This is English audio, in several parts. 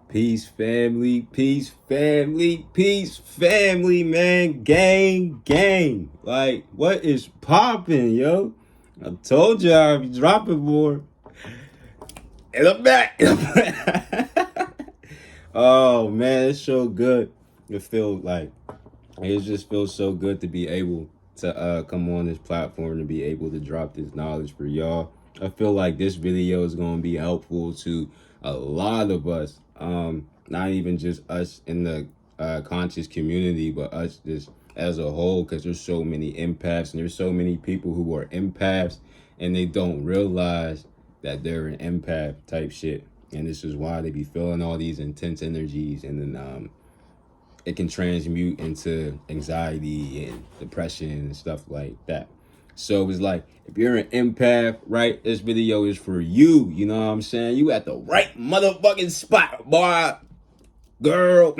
Peace, family. Peace, family. Peace, family, man. Gang, gang. Like, what is popping, yo? I told you I'd be dropping more. And I'm back. Oh, man, it's so good. It just feels so good to be able to come on this platform to be able to drop this knowledge for y'all. I feel like this video is going to be helpful to a lot of us, not even just us in the conscious community, but us just as a whole, because there's so many empaths and there's so many people who are empaths and they don't realize that they're an empath type shit. And this is why they be feeling all these intense energies, and then it can transmute into anxiety and depression and stuff like that. So it's like, if you're an empath, right, this video is for you. You know what I'm saying? You at the right motherfucking spot, boy, girl.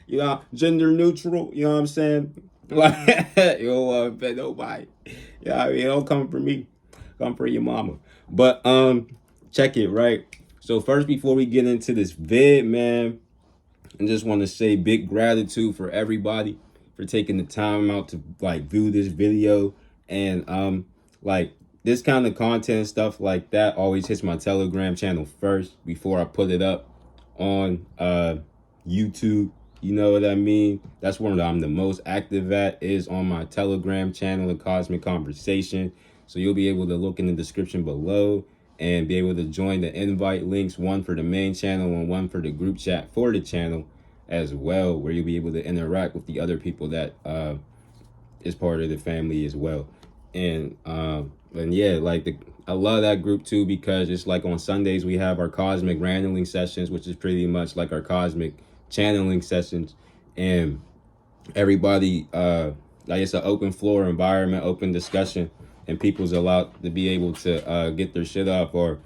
You know, gender neutral. You know what I'm saying? Like, you don't want to pay nobody. Yeah, I mean, don't come for me. Come for your mama. But check it, right? So first, before we get into this vid, man, I just want to say big gratitude for everybody for taking the time out to like view this video. And like this kind of content, stuff like that, always hits my Telegram channel first before I put it up on YouTube. You know what I mean? That's where I'm the most active at, is on my Telegram channel, the Cosmic Conversation. So you'll be able to look in the description below and be able to join the invite links, one for the main channel and one for the group chat for the channel as well, where you'll be able to interact with the other people that is part of the family as well. And yeah, like I love that group too, because it's like on Sundays we have our cosmic randoming sessions, which is pretty much like our cosmic channeling sessions, and everybody like it's an open floor environment, open discussion, and people's allowed to be able to get their shit off, or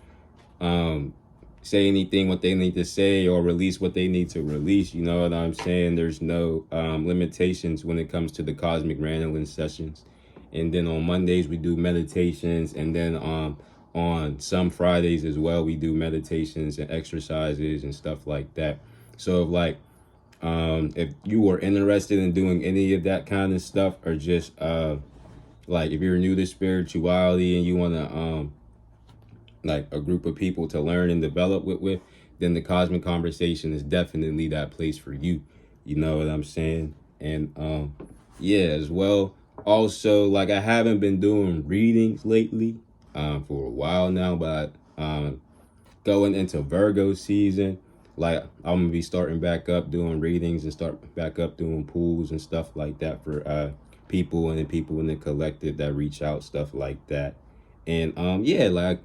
say anything what they need to say, or release what they need to release. You know what I'm saying? There's no limitations when it comes to the cosmic randoming sessions. And then on Mondays we do meditations, and then on some Fridays as well we do meditations and exercises and stuff like that. So if you are interested in doing any of that kind of stuff, or just like if you're new to spirituality and you want to like a group of people to learn and develop with, then the Cosmic Conversation is definitely that place for you. You know what I'm saying? And yeah, as well, also, like, I haven't been doing readings lately for a while now, but going into Virgo season, like, I'm gonna be starting back up doing readings and start back up doing pools and stuff like that for people, and the people in the collective that reach out, stuff like that. And yeah, like,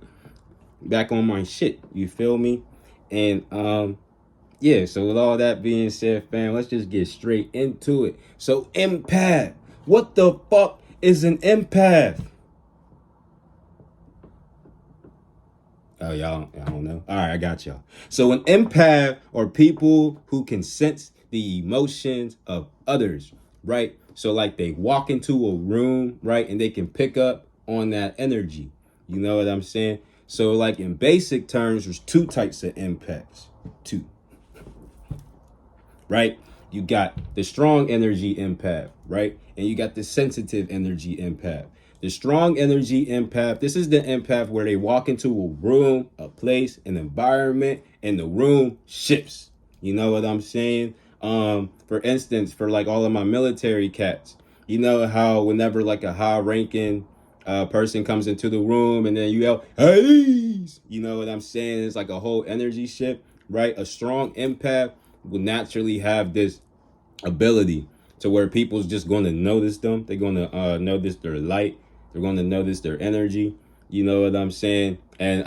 back on my shit, you feel me? And yeah, so with all that being said, fam, let's just get straight into it. So empath, what the fuck is an empath? Oh, y'all don't know? All right, I got y'all. So an empath are people who can sense the emotions of others, right? So like they walk into a room, right, and they can pick up on that energy. You know what I'm saying? So like in basic terms, there's two types of empaths. Two. Right? You got the strong energy empath, right? And you got the sensitive energy empath. The strong energy empath, this is the empath where they walk into a room, a place, an environment, and the room shifts. You know what I'm saying? For instance, for like all of my military cats, you know how whenever like a high ranking person comes into the room and then you yell, "Hey!" You know what I'm saying? It's like a whole energy shift, right? A strong empath will naturally have this ability to where people's just going to notice them. They're going to notice their light. They're going to notice their energy. You know what I'm saying? And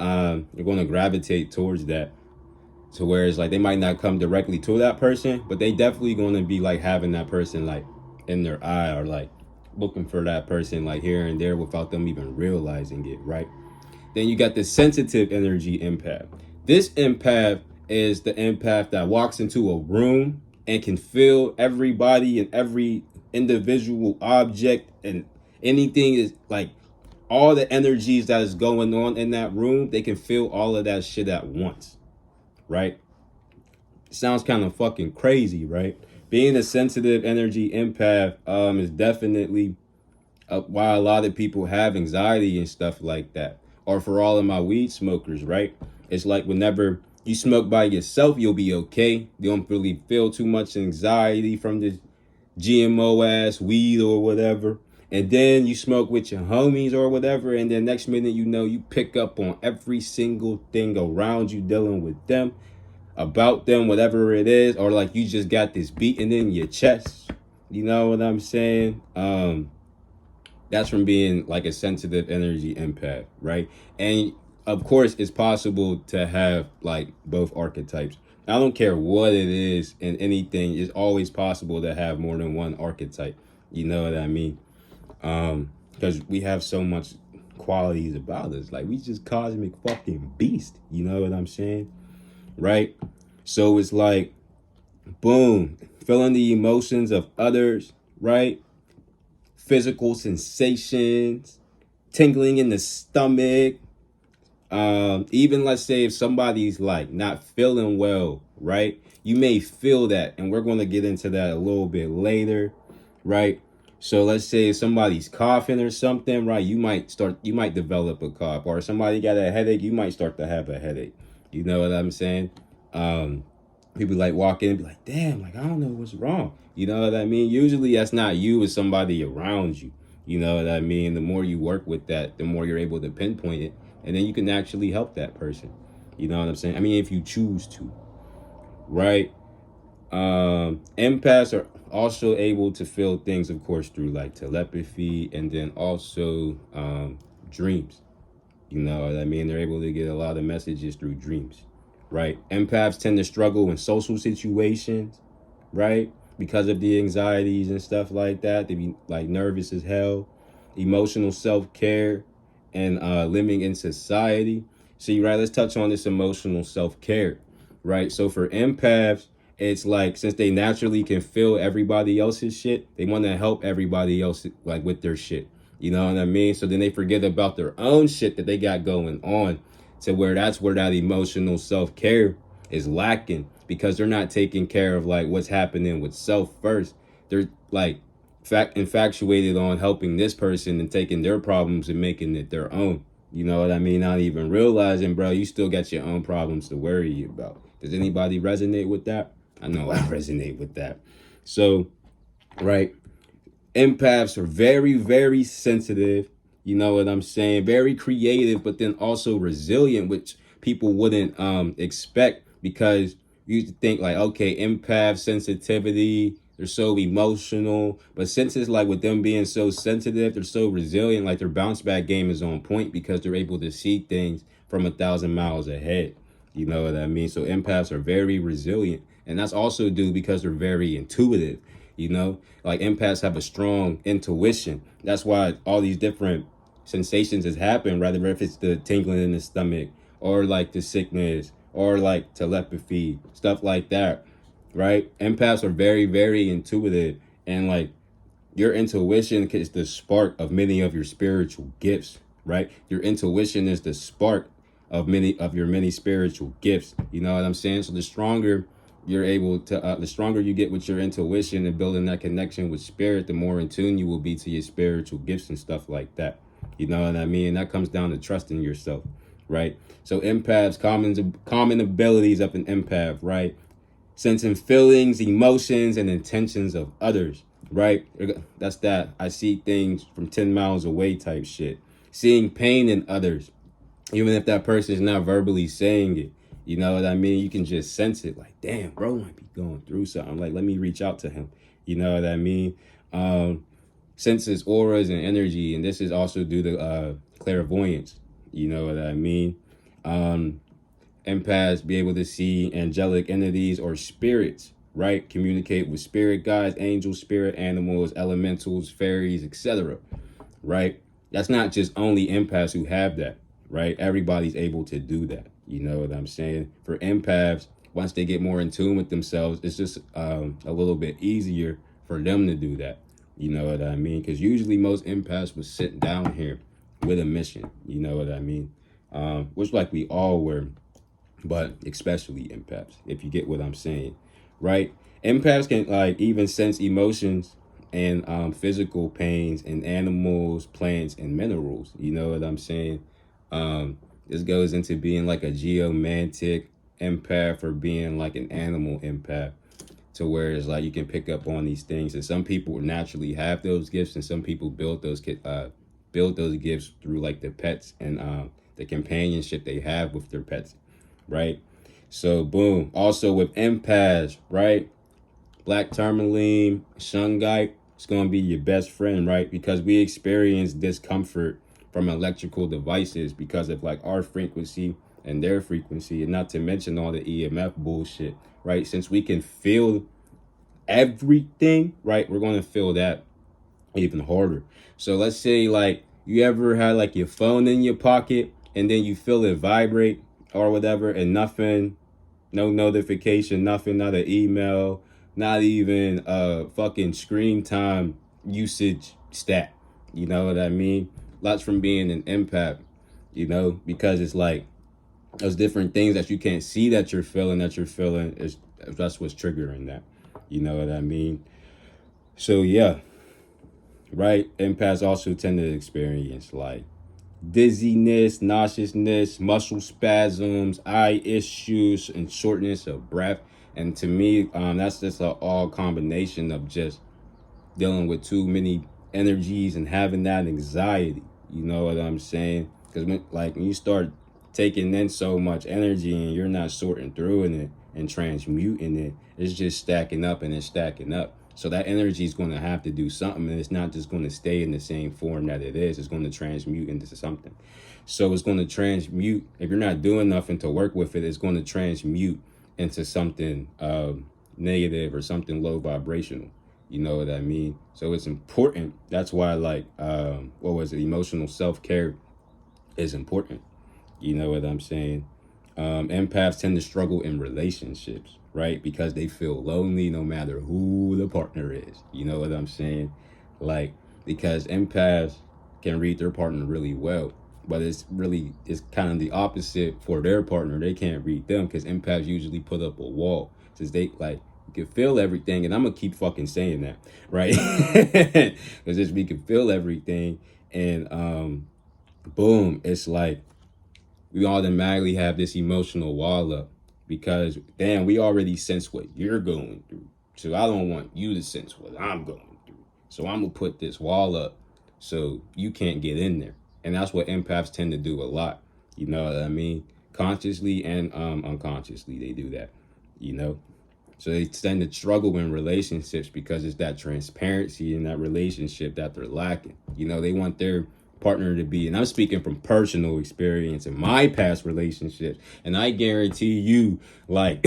they're going to gravitate towards that. So whereas like they might not come directly to that person, but they definitely going to be like having that person like in their eye, or like looking for that person like here and there without them even realizing it, right? Then you got the sensitive energy empath. This empath is the empath that walks into a room and can feel everybody and every individual object, and anything is like all the energies that is going on in that room. They can feel all of that shit at once. right? Sounds kind of fucking crazy, right? Being a sensitive energy empath is definitely why a lot of people have anxiety and stuff like that. Or for all of my weed smokers, right? It's like whenever you smoke by yourself, you'll be okay. You don't really feel too much anxiety from this GMO ass weed or whatever. And then you smoke with your homies or whatever, and then next minute you know you pick up on every single thing around you dealing with them, about them, whatever it is, or like you just got this beating in your chest. You know what I'm saying? That's from being like a sensitive energy empath, right? And of course, it's possible to have like both archetypes. I don't care what it is in anything, it's always possible to have more than one archetype. You know what I mean? Because we have so much qualities about us. Like we just cosmic fucking beast. You know what I'm saying? Right? So it's like, boom, feeling the emotions of others, right? Physical sensations, tingling in the stomach. Even let's say if somebody's like not feeling well, right? You may feel that, and we're going to get into that a little bit later, right? So let's say if somebody's coughing or something, right? You might develop a cough, or somebody got a headache, you might start to have a headache. You know what I'm saying? People like walk in and be like, damn, like I don't know what's wrong. You know what I mean? Usually that's not you, it's somebody around you. You know what I mean? The more you work with that, the more you're able to pinpoint it, and then you can actually help that person. You know what I'm saying? I mean, if you choose to, right? Empaths are also able to feel things, of course, through like telepathy, and then also dreams. You know what I mean? They're able to get a lot of messages through dreams, right? Empaths tend to struggle in social situations, right? Because of the anxieties and stuff like that. They be like nervous as hell. Emotional self-care and living in society. See, right, let's touch on this emotional self-care, right? So for empaths, it's like since they naturally can feel everybody else's shit, they want to help everybody else like with their shit. You know what I mean? So then they forget about their own shit that they got going on, to where that's where that emotional self-care is lacking, because they're not taking care of like what's happening with self first. They're like infatuated on helping this person and taking their problems and making it their own. You know what I mean? Not even realizing, bro, you still got your own problems to worry about. Does anybody resonate with that? I know I resonate with that. So, right, empaths are very, very sensitive. You know what I'm saying? Very creative, but then also resilient, which people wouldn't expect, because you used to think like, okay, empath sensitivity, they're so emotional. But since it's like with them being so sensitive, they're so resilient, like their bounce back game is on point because they're able to see things from 1,000 miles ahead. You know what I mean? So empaths are very resilient. And that's also due because they're very intuitive. You know, like empaths have a strong intuition. That's why all these different sensations has happened, rather if it's the tingling in the stomach or like the sickness or like telepathy, stuff like that, right? Empaths are very, very intuitive, and like your intuition is the spark of many of your spiritual gifts, right? Your intuition is the spark of many of your many spiritual gifts. You know what I'm saying? So the stronger you're able to, the stronger you get with your intuition and building that connection with spirit, the more in tune you will be to your spiritual gifts and stuff like that. You know what I mean? And that comes down to trusting yourself, right? So empaths, common abilities of an empath, right? Sensing feelings, emotions, and intentions of others, right? That's that. I see things from 10 miles away type shit. Seeing pain in others, even if that person is not verbally saying it. You know what I mean? You can just sense it. Like, damn, bro might be going through something. Like, let me reach out to him. You know what I mean? Senses, auras, and energy. And this is also due to clairvoyance. You know what I mean? Empaths be able to see angelic entities or spirits, right? Communicate with spirit guides, angels, spirit animals, elementals, fairies, etc., right? That's not just only empaths who have that, right? Everybody's able to do that. You know what I'm saying? For empaths, once they get more in tune with themselves, it's just a little bit easier for them to do that. You know what I mean? Because usually most empaths would sit down here with a mission. You know what I mean? Which like we all were but especially empaths, if you get what I'm saying, right? Empaths can like even sense emotions and physical pains in animals, plants, and minerals. You know what I'm saying? This goes into being like a geomantic empath or being like an animal empath, to where it's like you can pick up on these things. And some people naturally have those gifts, and some people build those gifts through like the pets and the companionship they have with their pets, right? So boom. Also with empaths, right? Black tourmaline, shungite, it's gonna be your best friend, right? Because we experience discomfort from electrical devices because of like our frequency and their frequency, and not to mention all the EMF bullshit, right? Since we can feel everything, right? We're gonna feel that even harder. So let's say like you ever had like your phone in your pocket and then you feel it vibrate or whatever, and nothing, no notification, nothing, not an email, not even fucking screen time usage stat. You know what I mean? Lots from being an empath, you know, because it's like those different things that you can't see that you're feeling is that's what's triggering that. You know what I mean? So yeah, right? Empaths also tend to experience like dizziness, nauseousness, muscle spasms, eye issues, and shortness of breath. And to me, that's just an all combination of just dealing with too many energies and having that anxiety. You know what I'm saying? Because when you start taking in so much energy and you're not sorting through it and transmuting it, it's just stacking up and it's stacking up. So that energy is going to have to do something, and it's not just going to stay in the same form that it is. It's going to transmute into something. So it's going to transmute. If you're not doing nothing to work with it, it's going to transmute into something negative or something low vibrational. You know what I mean? So it's important. That's why, like, emotional self-care is important. You know what I'm saying? Empaths tend to struggle in relationships, right? Because they feel lonely no matter who the partner is. You know what I'm saying? Like, because empaths can read their partner really well, but it's kind of the opposite for their partner. They can't read them because empaths usually put up a wall. Since they like, you can feel everything, and I'm gonna keep fucking saying that, right? Because just we can feel everything, and boom, it's like we automatically have this emotional wall up because damn, we already sense what you're going through. So I don't want you to sense what I'm going through. So I'm gonna put this wall up so you can't get in there. And that's what empaths tend to do a lot. You know what I mean? Consciously and unconsciously they do that, you know? So they tend to struggle in relationships because it's that transparency in that relationship that they're lacking. You know, they want their partner to be, and I'm speaking from personal experience in my past relationships, and I guarantee you, like,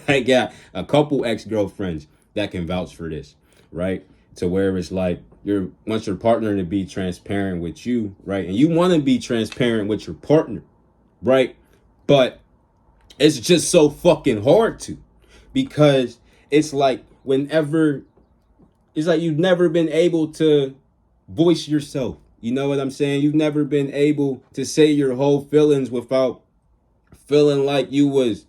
I got a couple ex-girlfriends that can vouch for this, right? To where it's like, want your partner to be transparent with you, right? And you want to be transparent with your partner, right? But it's just so fucking hard to, because it's like it's like you've never been able to voice yourself. You know what I'm saying? You've never been able to say your whole feelings without feeling like you was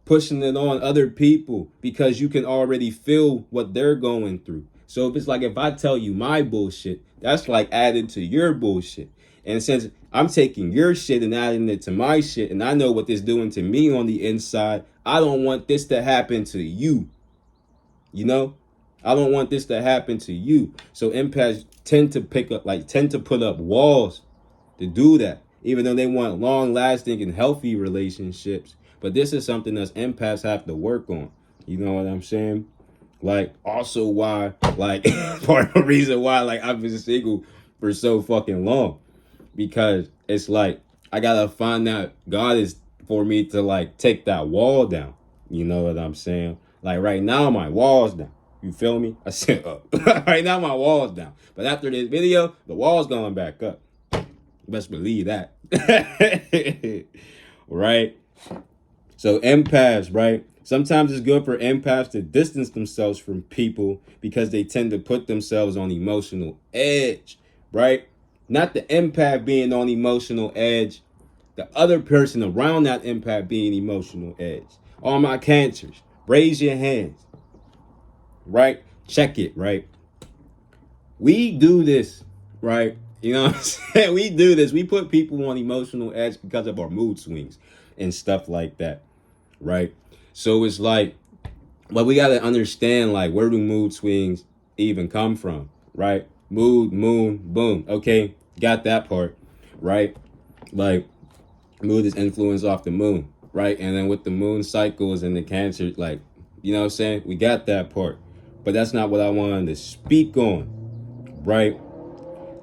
pushing it on other people, because you can already feel what they're going through. So if it's like, if I tell you my bullshit, that's like added to your bullshit. And since I'm taking your shit and adding it to my shit, and I know what this doing to me on the inside, I don't want this to happen to you. You know? I don't want this to happen to you. So empaths tend to put up walls to do that, even though they want long lasting and healthy relationships. But this is something that empaths have to work on. You know what I'm saying? Like, also why, like, part of the reason why, like, I've been single for so fucking long. Because it's like, I gotta find that God is for me to, like, take that wall down. You know what I'm saying? Like, right now, my wall's down. You feel me? I said up. Right now, my wall's down. But after this video, the wall's going back up. Best believe that. Right? So empaths, right? Sometimes it's good for empaths to distance themselves from people because they tend to put themselves on emotional edge, right? Not the empath being on emotional edge, the other person around that empath being emotional edge. All my cancers, raise your hands, right? Check it, right? We do this, right? You know what I'm saying? We do this. We put people on emotional edge because of our mood swings and stuff like that, right? So it's like, but we got to understand, like, where do mood swings even come from, right? Mood, moon, boom. Okay, got that part, right? Like, mood is influenced off the moon, right? And then with the moon cycles and the cancer, like, you know what I'm saying? We got that part. But that's not what I wanted to speak on, right?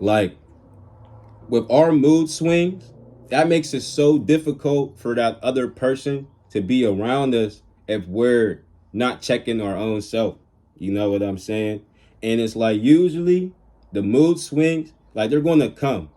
Like, with our mood swings, that makes it so difficult for that other person to be around us if we're not checking our own self. You know what I'm saying? And it's like, usually the mood swings, like, they're going to come,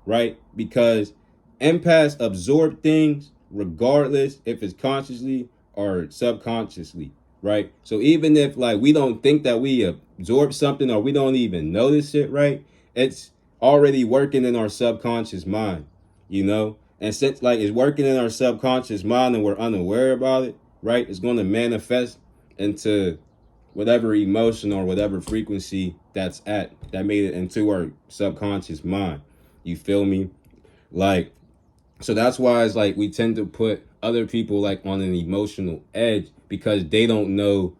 right? Because empaths absorb things regardless if it's consciously or subconsciously, right? So even if, like, we don't think that we absorb something or we don't even notice it, right? It's already working in our subconscious mind, you know? And since, like, it's working in our subconscious mind and we're unaware about it, right? It's going to manifest into whatever emotion or whatever frequency that made it into our subconscious mind. You feel me? Like, so that's why it's like we tend to put other people, like, on an emotional edge because they don't know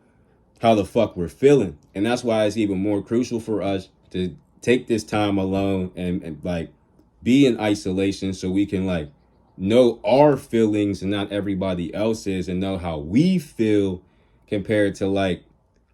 how the fuck we're feeling. And that's why it's even more crucial for us to take this time alone and like be in isolation so we can, like, know our feelings and not everybody else's, and know how we feel compared to, like,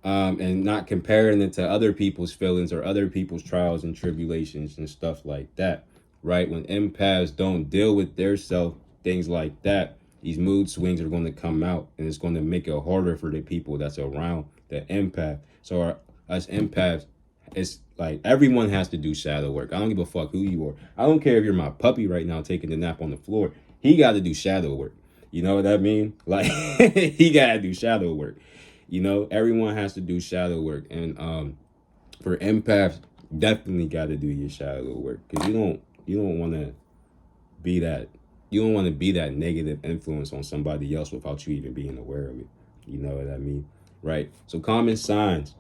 and not comparing it to other people's feelings or other people's trials and tribulations and stuff like that, right? When empaths don't deal with their self, things like that, these mood swings are going to come out, and it's going to make it harder for the people that's around the empath. So us empaths, it's like everyone has to do shadow work. I don't give a fuck who you are. I don't care if you're my puppy right now taking a nap on the floor. He got to do shadow work. You know what I mean? Like, he got to do shadow work. You know, everyone has to do shadow work. And for empaths, definitely got to do your shadow work, because you don't want to be that. You don't want to be that negative influence on somebody else without you even being aware of it. You know what I mean? Right? So common signs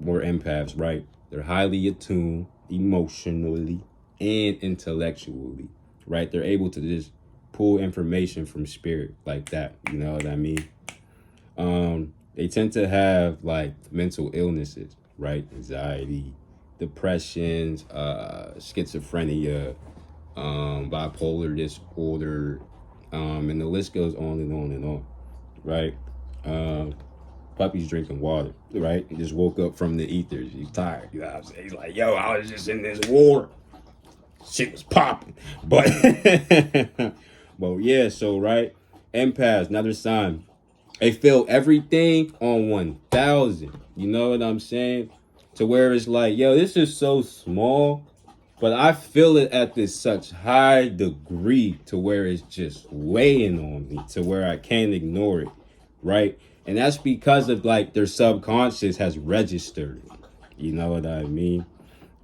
for empaths, right? They're highly attuned emotionally and intellectually, right? They're able to just pull information from spirit like that. You know what I mean? They tend to have, like, mental illnesses, right? Anxiety, depressions, schizophrenia, bipolar disorder, and the list goes on and on and on, right? Puppy's drinking water, right? He just woke up from the ethers. He's tired, you know what I'm saying? He's like, yo, I was just in this war. Shit was popping. But, well, yeah, so, right? Empaths, another sign. They feel everything on 1,000. You know what I'm saying? To where it's like, yo, this is so small, but I feel it at this such high degree to where it's just weighing on me, to where I can't ignore it, right? And that's because of, like, their subconscious has registered. You know what I mean?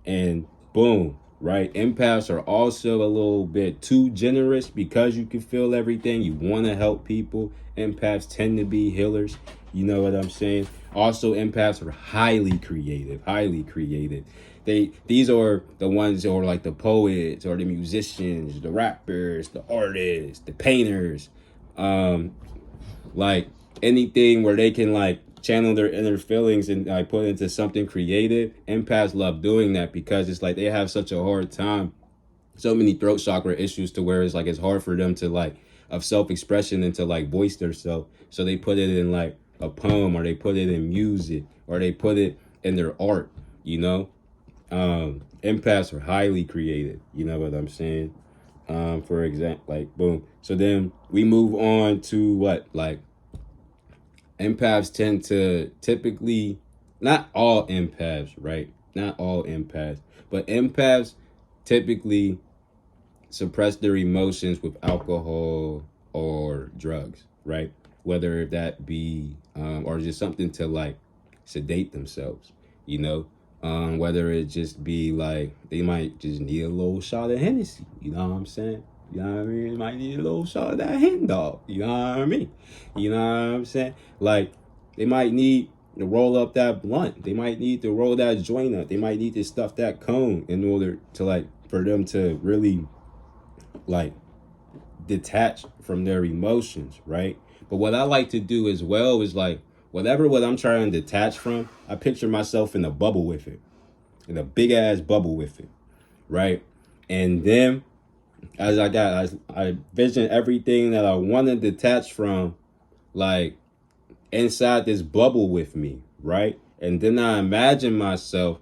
And boom, right? Empaths are also a little bit too generous because you can feel everything. You want to help people. Empaths tend to be healers. You know what I'm saying? Also, empaths are highly creative, highly creative. These are the ones who are like the poets or the musicians, the rappers, the artists, the painters, like anything where they can, like, channel their inner feelings and, like, put into something creative. Empaths love doing that because it's like they have such a hard time, so many throat chakra issues, to where it's like it's hard for them to, like, of self-expression and to, like, voice their self. So they put it in, like, a poem, or they put it in music, or they put it in their art, you know? Empaths are highly creative, you know what I'm saying? For example, like, boom. So then we move on to what? Like, empaths tend to typically, not all empaths, right? Not all empaths, but empaths typically suppress their emotions with alcohol or drugs, right? Whether that be, or just something to, like, sedate themselves, you know? Whether it just be, like, they might just need a little shot of Hennessy, you know what I'm saying? You know what I mean? It might need a little shot of that hen dog. You know what I mean? You know what I'm saying? Like, they might need to roll up that blunt. They might need to roll that joint up. They might need to stuff that cone in order to, like, for them to really, like, detach from their emotions, right? But what I like to do as well is, like, what I'm trying to detach from, I picture myself in a bubble with it, in a big ass bubble with it, right? And then as I vision everything that I want to detach from, like, inside this bubble with me, right? And then I imagine myself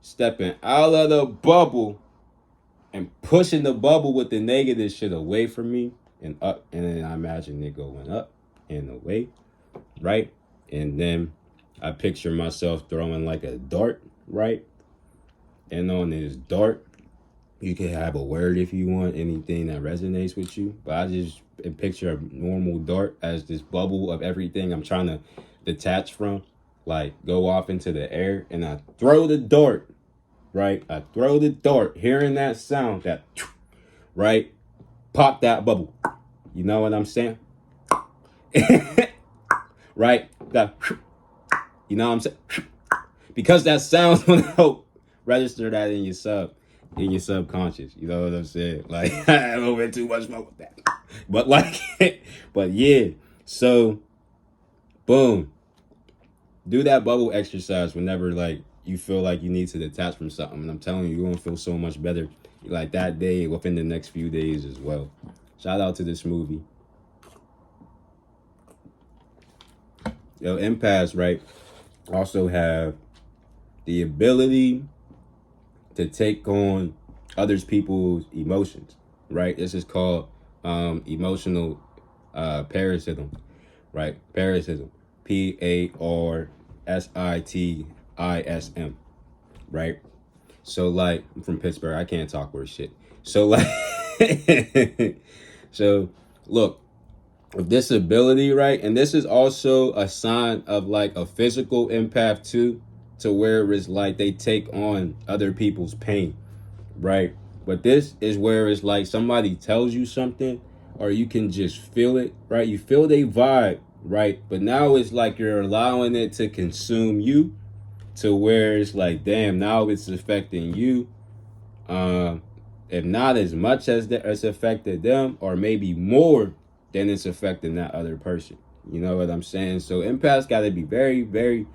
stepping out of the bubble and pushing the bubble with the negative shit away from me and up. And then I imagine it going up and away, right? And then I picture myself throwing like a dart, right? And on this dart, you can have a word if you want, anything that resonates with you. But I just picture a normal dart as this bubble of everything I'm trying to detach from, like, go off into the air. And I throw the dart, right? I throw the dart, hearing that sound, that, right? Pop that bubble. You know what I'm saying? Right? That, you know what I'm saying? Because that sound's gonna help register that in your subconscious. You know what I'm saying? Like, a little bit too much smoke with that. But like, but yeah. So, boom. Do that bubble exercise whenever, like, you feel like you need to detach from something. And I'm telling you, you're gonna feel so much better, like, that day, within the next few days as well. Shout out to this movie. Yo, empaths, right, also have the ability to take on others people's emotions, right? This is called emotional parasitism, right? Parasitism, Parsitism, right? So, like, I'm from Pittsburgh. I can't talk worth shit. So, like, so look, with this ability, right? And this is also a sign of, like, a physical empath too, to where it's like they take on other people's pain, right? But this is where it's like somebody tells you something, or you can just feel it, right? You feel they vibe, right? But now it's like you're allowing it to consume you, to where it's like, damn, now it's affecting you. If not as much as it's affected them, or maybe more than it's affecting that other person. You know what I'm saying? So empaths got to be very, very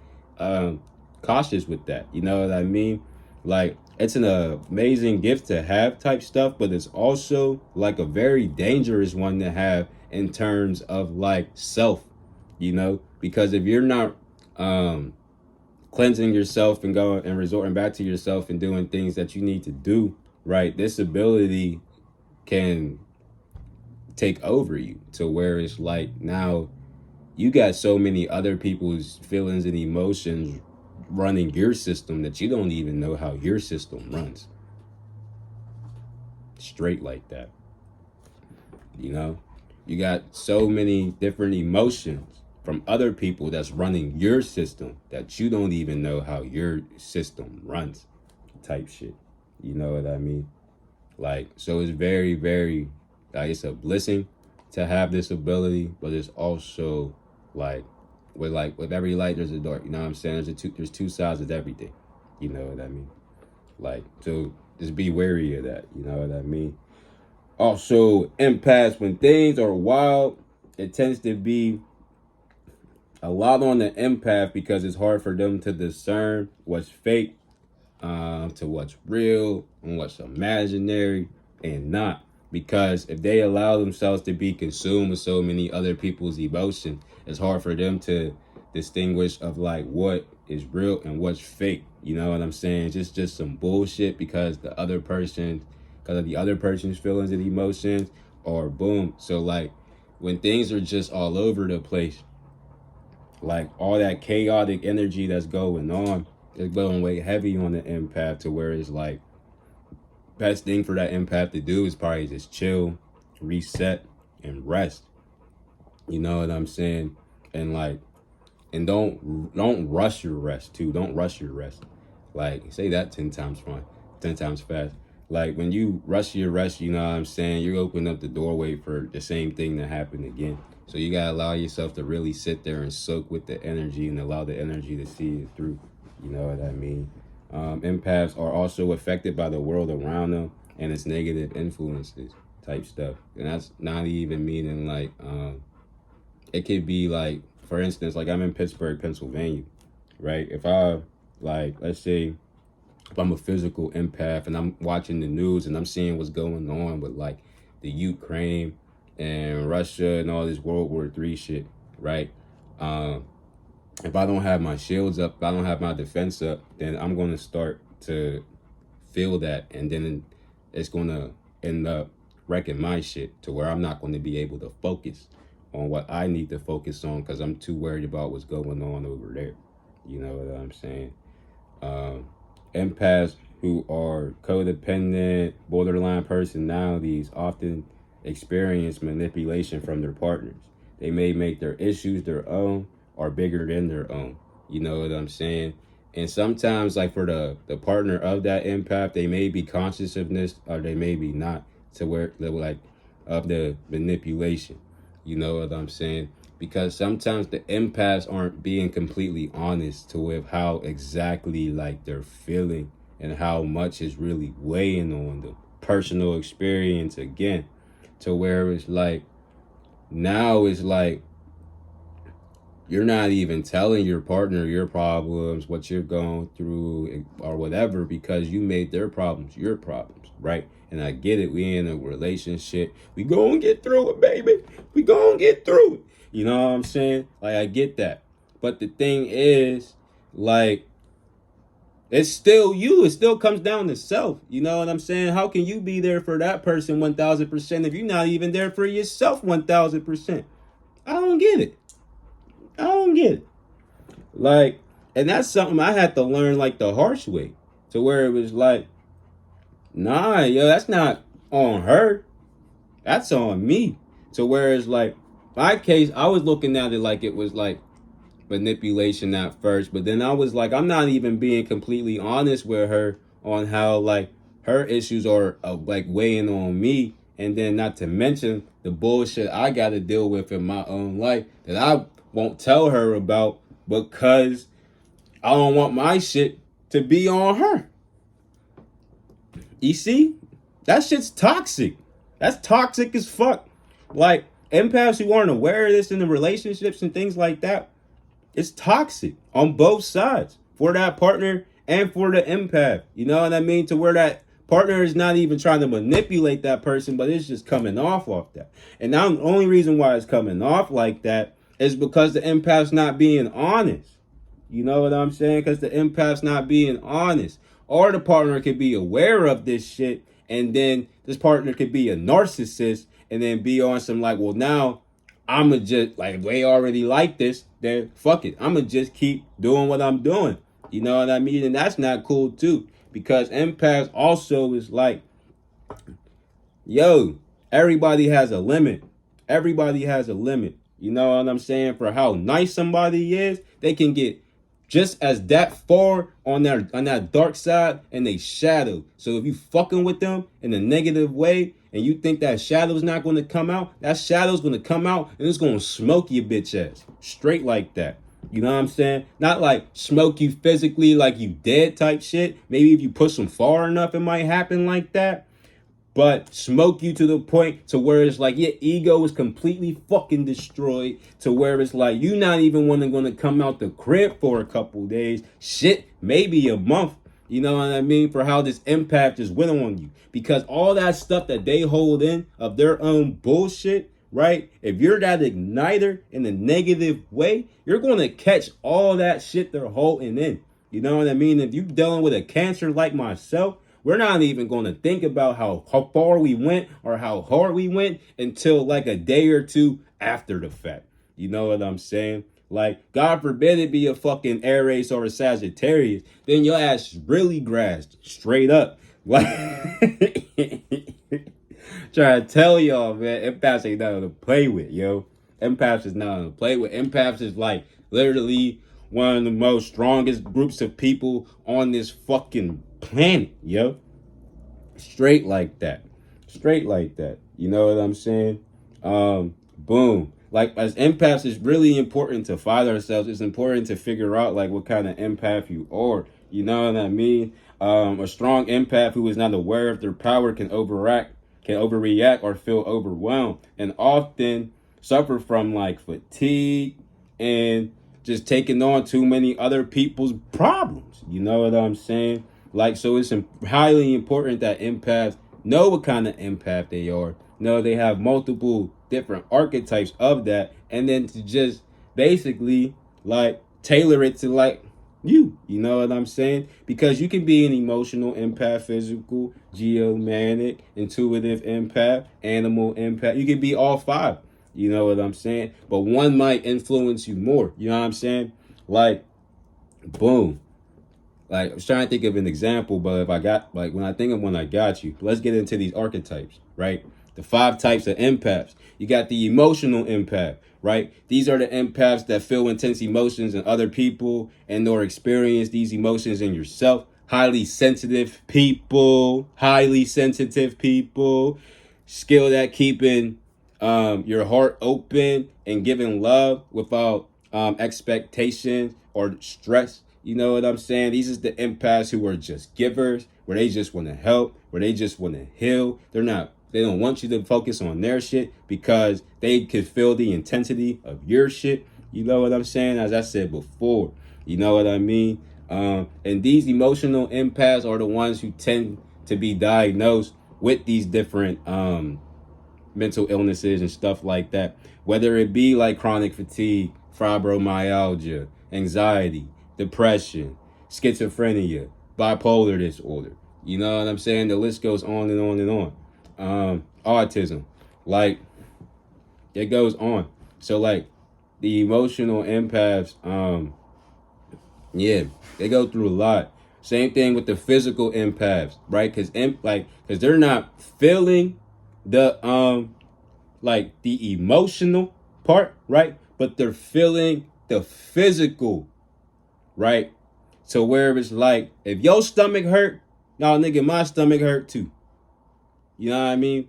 cautious with that. You know what I mean? Like, it's an amazing gift to have type stuff, but it's also like a very dangerous one to have in terms of, like, self, you know? Because if you're not cleansing yourself and going and resorting back to yourself and doing things that you need to do, right, this ability can take over you, to where it's like now you got so many other people's feelings and emotions running your system that you don't even know how your system runs. Straight like that. You know? You got so many different emotions from other people that's running your system that you don't even know how your system runs, type shit. You know what I mean? Like, so it's very, very, like, it's a blessing to have this ability, but it's also like with every light there's a dark. You know what I'm saying? There's two sides of everything. You know what I mean? Like, so just be wary of that. You know what I mean? Also, empaths, when things are wild, it tends to be a lot on the empath, because it's hard for them to discern what's fake to what's real and what's imaginary and not. Because if they allow themselves to be consumed with so many other people's emotion, it's hard for them to distinguish of, like, what is real and what's fake. You know what I'm saying? Just some bullshit because the other person, because of the other person's feelings and emotions, or boom. So, like, when things are just all over the place, like, all that chaotic energy that's going on, it's going way heavy on the empath, to where it's like, best thing for that empath to do is probably just chill, reset, and rest. You know what I'm saying? And, like, and don't rush your rest too. Don't rush your rest. Like, say that 10 times fast. Like when you rush your rush, you know what I'm saying? You're opening up the doorway for the same thing to happen again. So you gotta allow yourself to really sit there and soak with the energy and allow the energy to see it through. You know what I mean? Empaths are also affected by the world around them and its negative influences type stuff. And that's not even meaning like it could be like, for instance, like I'm in Pittsburgh, Pennsylvania, right? If I like, let's say if I'm a physical empath and I'm watching the news and I'm seeing what's going on with like the Ukraine and Russia and all this World War III shit, right? If I don't have my shields up, if I don't have my defense up, then I'm going to start to feel that, and then it's going to end up wrecking my shit to where I'm not going to be able to focus on what I need to focus on because I'm too worried about what's going on over there. You know what I'm saying? Empaths who are codependent, borderline personalities often experience manipulation from their partners. They may make their issues their own or bigger than their own. You know what I'm saying? And sometimes, like for the partner of that empath, they may be conscious of this or they may be not, to where like of the manipulation. You know what I'm saying? Because sometimes the empaths aren't being completely honest to with how exactly like they're feeling and how much is really weighing on them. Personal experience again, to where it's like now it's like you're not even telling your partner your problems, what you're going through, or whatever, because you made their problems your problems, right? And I get it. We in a relationship. We gonna get through it, baby. We gonna get through it. You know what I'm saying? Like, I get that. But the thing is, like, it's still you. It still comes down to self. You know what I'm saying? How can you be there for that person 1,000% if you're not even there for yourself 1,000%? I don't get it. I don't get it. Like, and that's something I had to learn like the harsh way, to where it was like, nah, yo, that's not on her. That's on me. To where it's like, my case, I was looking at it like it was like manipulation at first, but then I was like, I'm not even being completely honest with her on how like her issues are like weighing on me, and then not to mention the bullshit I got to deal with in my own life that I won't tell her about because I don't want my shit to be on her. You see? That shit's toxic. That's toxic as fuck. Like, empaths who aren't aware of this in the relationships and things like that, it's toxic on both sides for that partner and for the empath. You know what I mean? To where that partner is not even trying to manipulate that person, but it's just coming off that. And now the only reason why it's coming off like that is because the empath's not being honest. You know what I'm saying? Because the empath's not being honest. Or the partner could be aware of this shit, and then this partner could be a narcissist and then be on some like, well, now I'ma just like, they already like this, then fuck it. I'ma just keep doing what I'm doing. You know what I mean? And that's not cool too. Because empaths also is like, yo, everybody has a limit. Everybody has a limit. You know what I'm saying? For how nice somebody is, they can get just as that far on that dark side and they shadow. So if you fucking with them in a negative way and you think that shadow's not going to come out, that shadow's going to come out and it's going to smoke your bitch ass. Straight like that. You know what I'm saying? Not like smoke you physically like you dead type shit. Maybe if you push them far enough, it might happen like that. But smoke you to the point to where it's like your ego is completely fucking destroyed, to where it's like you not even going to come out the crib for a couple days. Shit, maybe a month. You know what I mean? For how this empath just went on you. Because all that stuff that they hold in of their own bullshit, right? If you're that igniter in a negative way, you're going to catch all that shit they're holding in. You know what I mean? If you're dealing with a cancer like myself, we're not even going to think about how far we went or how hard we went until like a day or two after the fact. You know what I'm saying? Like, God forbid it be a fucking Aries or a Sagittarius. Then your ass really grasped straight up. Like, trying to tell y'all, man, empaths ain't nothing to play with, yo. Empaths is nothing to play with. Empaths is like literally one of the most strongest groups of people on this fucking planet, yo. Straight like that. Straight like that. You know what I'm saying? Boom. Like as empaths, it's really important to find ourselves. It's important to figure out like what kind of empath you are. You know what I mean? A strong empath who is not aware of their power can overreact or feel overwhelmed, and often suffer from like fatigue and just taking on too many other people's problems. You know what I'm saying? Like, so it's highly important that empaths know what kind of empath they are. Know they have multiple different archetypes of that, and then to just basically like tailor it to like you know what I'm saying? Because you can be an emotional empath, physical, geomanic, intuitive empath, animal empath. You can be all five. You know what I'm saying? But one might influence you more. You know what I'm saying? Like, boom. Like, I was trying to think of an example, but if I got, like, when I think of one, I got you. Let's get into these archetypes, right? The 5 types of empaths. You got the emotional empath, right? These are the empaths that feel intense emotions in other people and or experience these emotions in yourself. Highly sensitive people, skilled at keeping your heart open and giving love without expectations or stress. You know what I'm saying? These is the empaths who are just givers, where they just want to help, where they just want to heal. They don't want you to focus on their shit because they could feel the intensity of your shit. You know what I'm saying? As I said before, you know what I mean? And these emotional empaths are the ones who tend to be diagnosed with these different mental illnesses and stuff like that, whether it be like chronic fatigue, fibromyalgia, anxiety, depression, schizophrenia, bipolar disorder. You know what I'm saying? The list goes on and on and on. Autism, like it goes on. So like the emotional empaths, yeah, they go through a lot. Same thing with the physical empaths, right? Because they're not feeling the like the emotional part, right? But they're feeling the physical, right? So where it's like, if your stomach hurt, nah, nigga, my stomach hurt too. You know what I mean?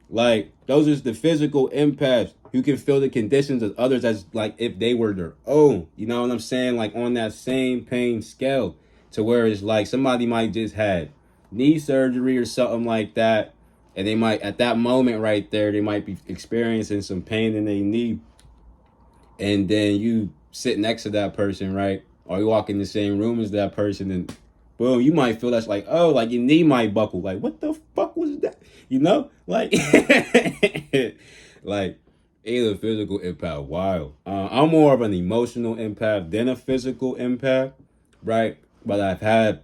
Like, those are the physical empaths who can feel the conditions of others as like if they were their own. You know what I'm saying? Like on that same pain scale, to where it's like somebody might just had knee surgery or something like that. And they might, at that moment right there, they might be experiencing some pain in their knee. And then you sit next to that person, right? Or you walk in the same room as that person, and boom, you might feel that's like, oh, like your knee might buckle. Like, what the fuck was that? You know? Like, like, either physical empath, wild. I'm more of an emotional empath than a physical empath, right? But I've had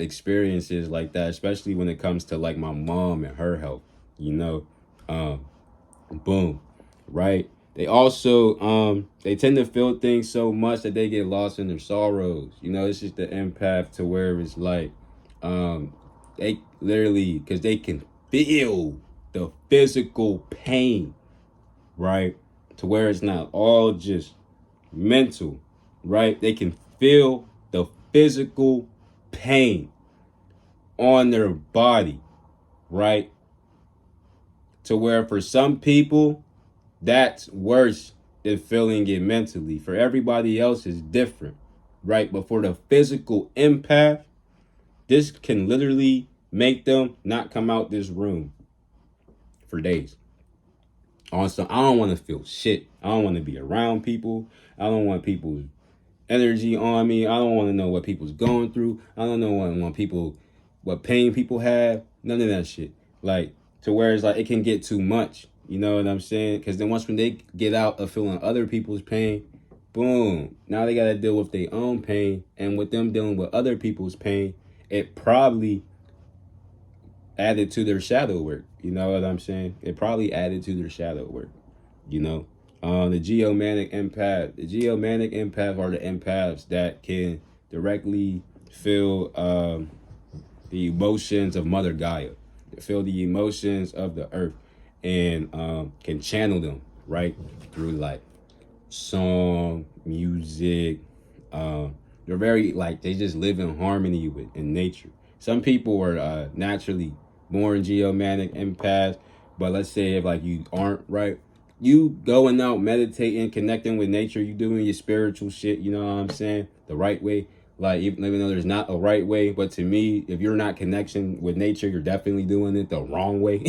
experiences like that, especially when it comes to like my mom and her health, you know? Boom, right? They also they tend to feel things so much that they get lost in their sorrows. You know, it's just the empath to where it's like they literally, because they can feel the physical pain, right? To where it's not all just mental, right? They can feel the physical pain on their body, right? To where for some people, that's worse than feeling it mentally. For everybody else, is different, right? But for the physical empath, this can literally make them not come out this room for days. Also, I don't want to feel shit. I don't want to be around people. I don't want people's energy on me. I don't want to know what people's going through. I don't know what pain people have. None of that shit. Like, to where it's like it can get too much. You know what I'm saying? Because then when they get out of feeling other people's pain, boom, now they got to deal with their own pain. And with them dealing with other people's pain, it probably added to their shadow work. You know what I'm saying? It probably added to their shadow work. You know? The geomanic empath. The geomanic empath are the empaths that can directly feel the emotions of Mother Gaia. They feel the emotions of the earth and can channel them, right? Through like song, music. They're very like, they just live in harmony with in nature. Some people are naturally born geomanic empath, but let's say if like you aren't, right, you going out meditating, connecting with nature, you doing your spiritual shit, you know what I'm saying, the right way. Like even though there's not a right way, but to me, if you're not connection with nature, you're definitely doing it the wrong way.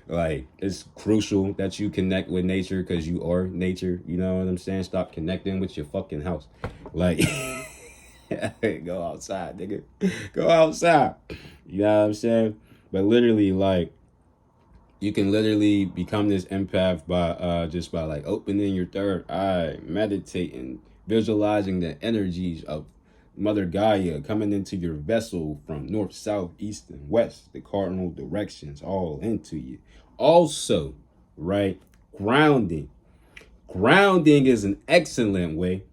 Like it's crucial that you connect with nature because you are nature. You know what I'm saying? Stop connecting with your fucking house. Like go outside, nigga. Go outside. You know what I'm saying? But literally, like you can literally become this empath by just by like opening your third eye, meditating, visualizing the energies of Mother Gaia coming into your vessel from north, south, east, and west, the cardinal directions all into you. Also, right, grounding. Grounding is an excellent way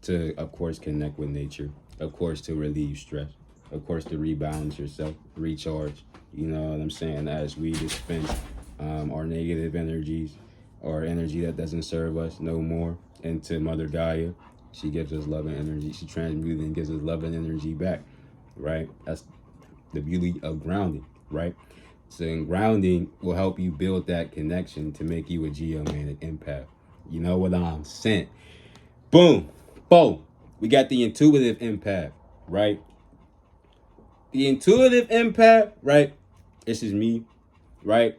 to, of course, connect with nature, of course, to relieve stress, of course, to rebalance yourself, recharge. You know what I'm saying? As we dispense our negative energies or energy that doesn't serve us no more into Mother Gaia, she gives us love and energy. She transmutes and gives us love and energy back, right? That's the beauty of grounding, right? So in grounding will help you build that connection to make you a geomanic empath. You know what I'm saying? Boom. Boom. We got the intuitive empath, right? The intuitive empath, right? This is me, right?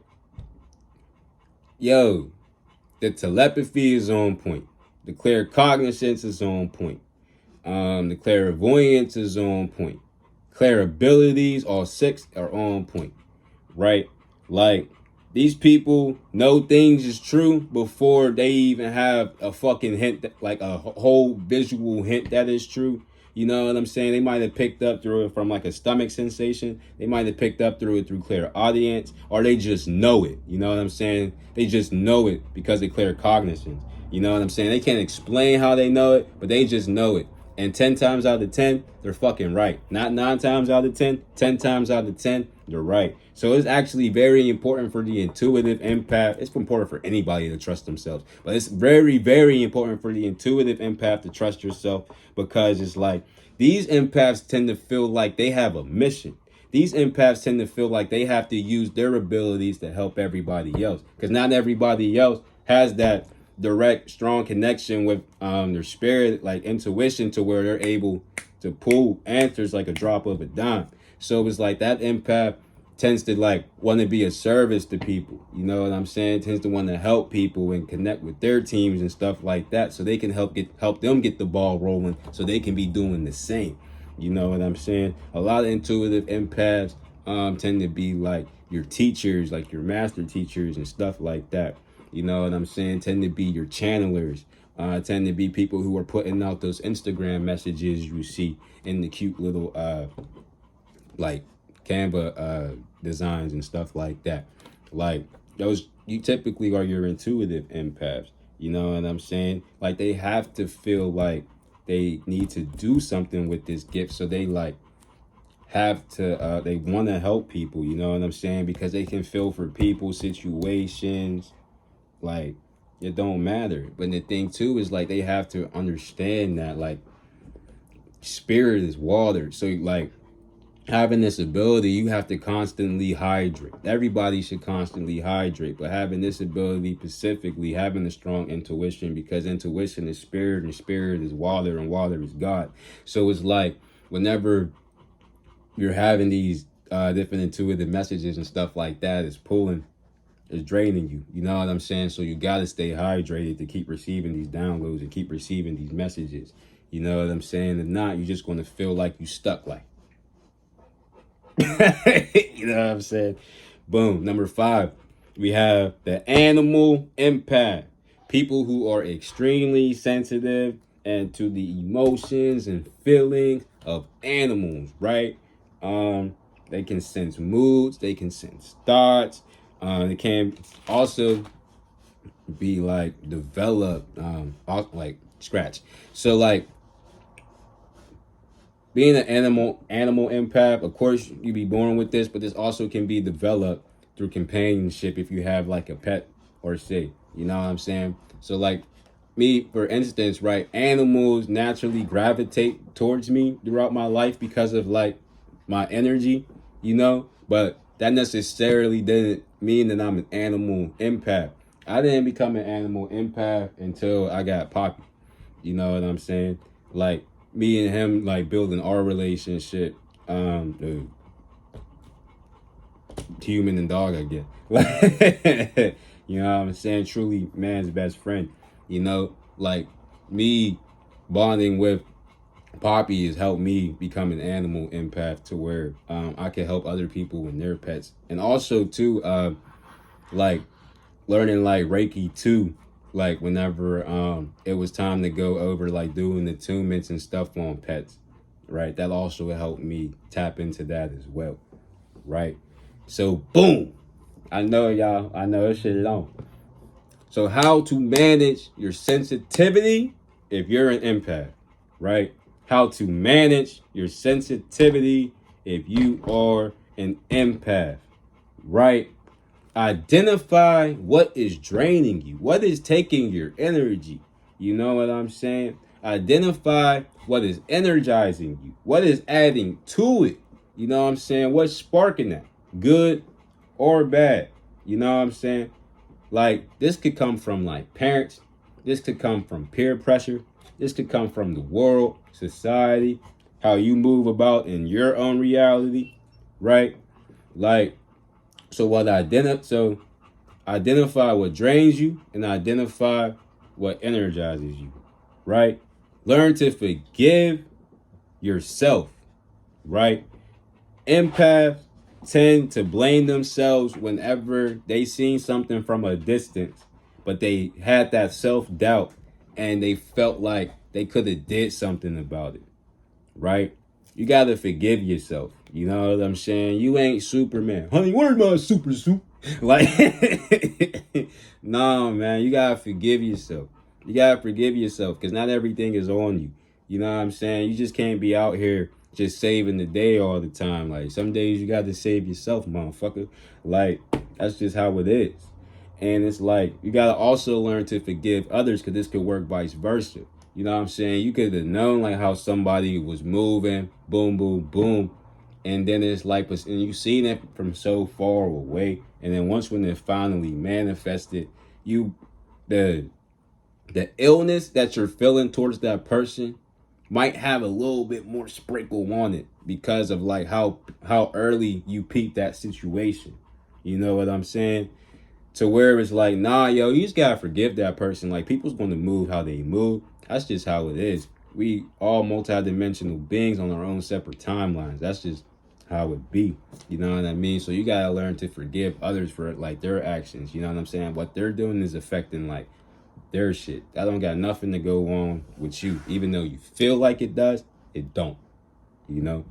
Yo, the telepathy is on point. The claircognizance is on point. The clairvoyance is on point. Clair abilities, all six are on point, right? Like these people know things is true before they even have a fucking hint, like a whole visual hint that is true. You know what I'm saying? They might have picked up through it from like a stomach sensation. They might have picked up through it through clairaudience, or they just know it. You know what I'm saying? They just know it because of claircognizance. You know what I'm saying? They can't explain how they know it, but they just know it. And 10 times out of 10, they're fucking right. Not 9 times out of 10, 10 times out of 10, they're right. So it's actually very important for the intuitive empath. It's important for anybody to trust themselves. But it's very, very important for the intuitive empath to trust yourself, because it's like these empaths tend to feel like they have a mission. These empaths tend to feel like they have to use their abilities to help everybody else, because not everybody else has that direct, strong connection with their spirit, like intuition, to where they're able to pull answers like a drop of a dime. So it's like that empath tends to like want to be a service to people. You know what I'm saying? Tends to want to help people and connect with their teams and stuff like that, so they can help them get the ball rolling, so they can be doing the same. You know what I'm saying? A lot of intuitive empaths tend to be like your teachers, like your master teachers and stuff like that. You know what I'm saying? Tend to be your channelers. Tend to be people who are putting out those Instagram messages you see in the cute little like Canva designs and stuff like that. Like those, you typically are your intuitive empaths. You know what I'm saying? Like they have to feel like they need to do something with this gift, so they like have to they want to help people. You know what I'm saying? Because they can feel for people, situations. Like it don't matter. But the thing too is like they have to understand that like spirit is water. So like having this ability, you have to constantly hydrate. Everybody should constantly hydrate, but having this ability specifically, having a strong intuition, because intuition is spirit and spirit is water and water is God. So it's like whenever you're having these different intuitive messages and stuff like that, it's pulling, it's draining you. You know what I'm saying? So you got to stay hydrated to keep receiving these downloads and keep receiving these messages. You know what I'm saying? If not, you're just going to feel like you stuck, like, you know what I'm saying? Boom. Number 5, we have the animal empath. People who are extremely sensitive and to the emotions and feelings of animals, right? They can sense moods, they can sense thoughts. They can also be like developed, like scratch. So like being an animal empath, of course you be born with this, but this also can be developed through companionship if you have like a pet or say, you know what I'm saying? So like me, for instance, right, animals naturally gravitate towards me throughout my life because of like my energy, you know, but that necessarily didn't mean that I'm an animal empath. I didn't become an animal empath until I got Poppy. You know what I'm saying? Like me and him, like building our relationship, the human and dog, I guess. Like, you know what I'm saying? Truly man's best friend. You know, like me bonding with Poppy has helped me become an animal empath to where I can help other people and their pets. And also too, like learning like Reiki too, like whenever it was time to go over like doing attunements and stuff on pets, right? That also helped me tap into that as well, right? So boom, I know y'all, I know this shit long. So how to manage your sensitivity if you're an empath, right? How to manage your sensitivity if you are an empath, right? Identify what is draining you, what is taking your energy. You know what I'm saying? Identify what is energizing you, what is adding to it. You know what I'm saying? What's sparking that, good or bad. You know what I'm saying? Like, this could come from like parents, this could come from peer pressure, this could come from the world, society, how you move about in your own reality, right? Like, identify what drains you and identify what energizes you, right? Learn to forgive yourself, right? Empaths tend to blame themselves whenever they seen something from a distance, but they had that self-doubt and they felt like they could have did something about it, right? You gotta forgive yourself. You know what I'm saying? You ain't Superman. Honey, where's my super suit? Like, no, man, you gotta forgive yourself. You gotta forgive yourself because not everything is on you. You know what I'm saying? You just can't be out here just saving the day all the time. Like, some days you gotta save yourself, motherfucker. Like, that's just how it is. And it's like, you gotta also learn to forgive others because this could work vice versa. You know what I'm saying? You could have known like how somebody was moving, boom, boom, boom. And then it's like, and you seen it from so far away. And then once when it finally manifested, the illness that you're feeling towards that person might have a little bit more sprinkle on it because of like how early you peeped that situation. You know what I'm saying? To where it's like, nah, yo, you just gotta forgive that person. Like, people's gonna move how they move. That's just how it is. We all multidimensional beings on our own separate timelines. That's just how it be. You know what I mean? So you gotta learn to forgive others for like their actions. You know what I'm saying? What they're doing is affecting like their shit. That don't got nothing to go on with you. Even though you feel like it does, it don't. You know?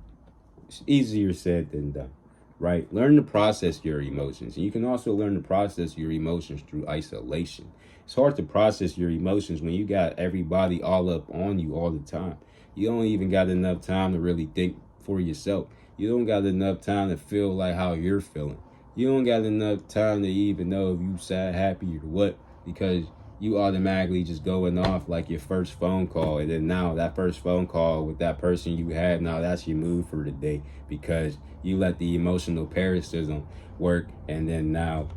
It's easier said than done. Right? Learn to process your emotions. And you can also learn to process your emotions through isolation. It's hard to process your emotions when you got everybody all up on you all the time. You don't even got enough time to really think for yourself. You don't got enough time to feel like how you're feeling. You don't got enough time to even know if you sad, happy, or what, because you automatically just going off like your first phone call. And then now that first phone call with that person you had, now that's your mood for the day because you let the emotional parasitism work. And then now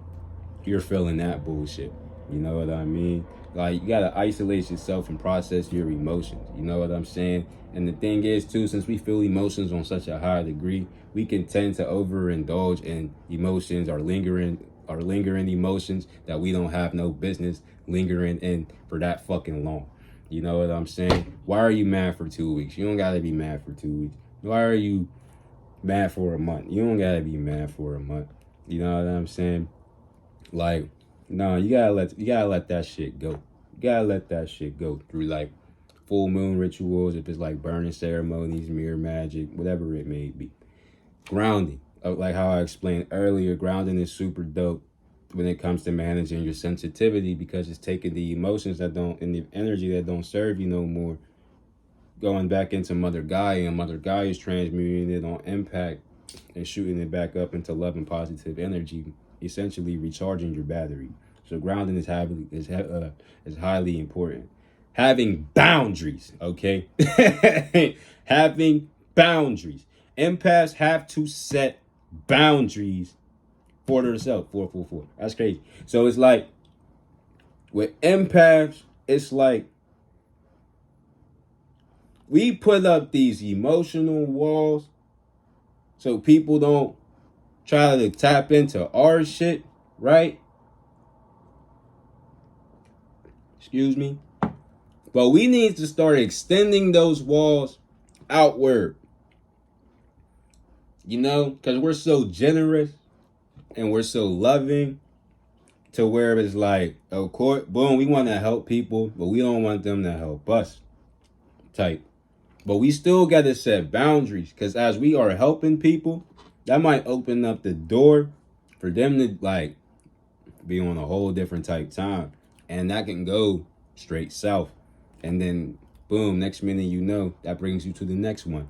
you're feeling that bullshit. You know what I mean? Like, you gotta isolate yourself and process your emotions. You know what I'm saying? And the thing is too, since we feel emotions on such a high degree, we can tend to overindulge in emotions or lingering emotions that we don't have no business lingering in for that fucking long. You know what I'm saying? Why are you mad for 2 weeks? You don't gotta be mad for 2 weeks. Why are you mad for a month? You don't gotta be mad for a month. You know what I'm saying? Like, no, you gotta let that shit go. You gotta let that shit go through like full moon rituals, if it's like burning ceremonies, mirror magic, whatever it may be. Grounding, like how I explained earlier, grounding is super dope when it comes to managing your sensitivity because it's taking the emotions that don't and the energy that don't serve you no more, going back into Mother Gaia, and Mother Gaia is transmuting it on impact and shooting it back up into love and positive energy, essentially recharging your battery. So grounding is highly important. Having boundaries, okay? Having boundaries. Empaths have to set boundaries for themselves. 444. That's crazy. So it's like with empaths, it's like we put up these emotional walls so people don't try to tap into our shit, right? Excuse me. But we need to start extending those walls outward. You know, because we're so generous and we're so loving to where it's like, of course, boom, we want to help people, but we don't want them to help us type. But we still got to set boundaries because as we are helping people, that might open up the door for them to like be on a whole different type time. And that can go straight south. And then, boom, next minute you know, that brings you to the next one.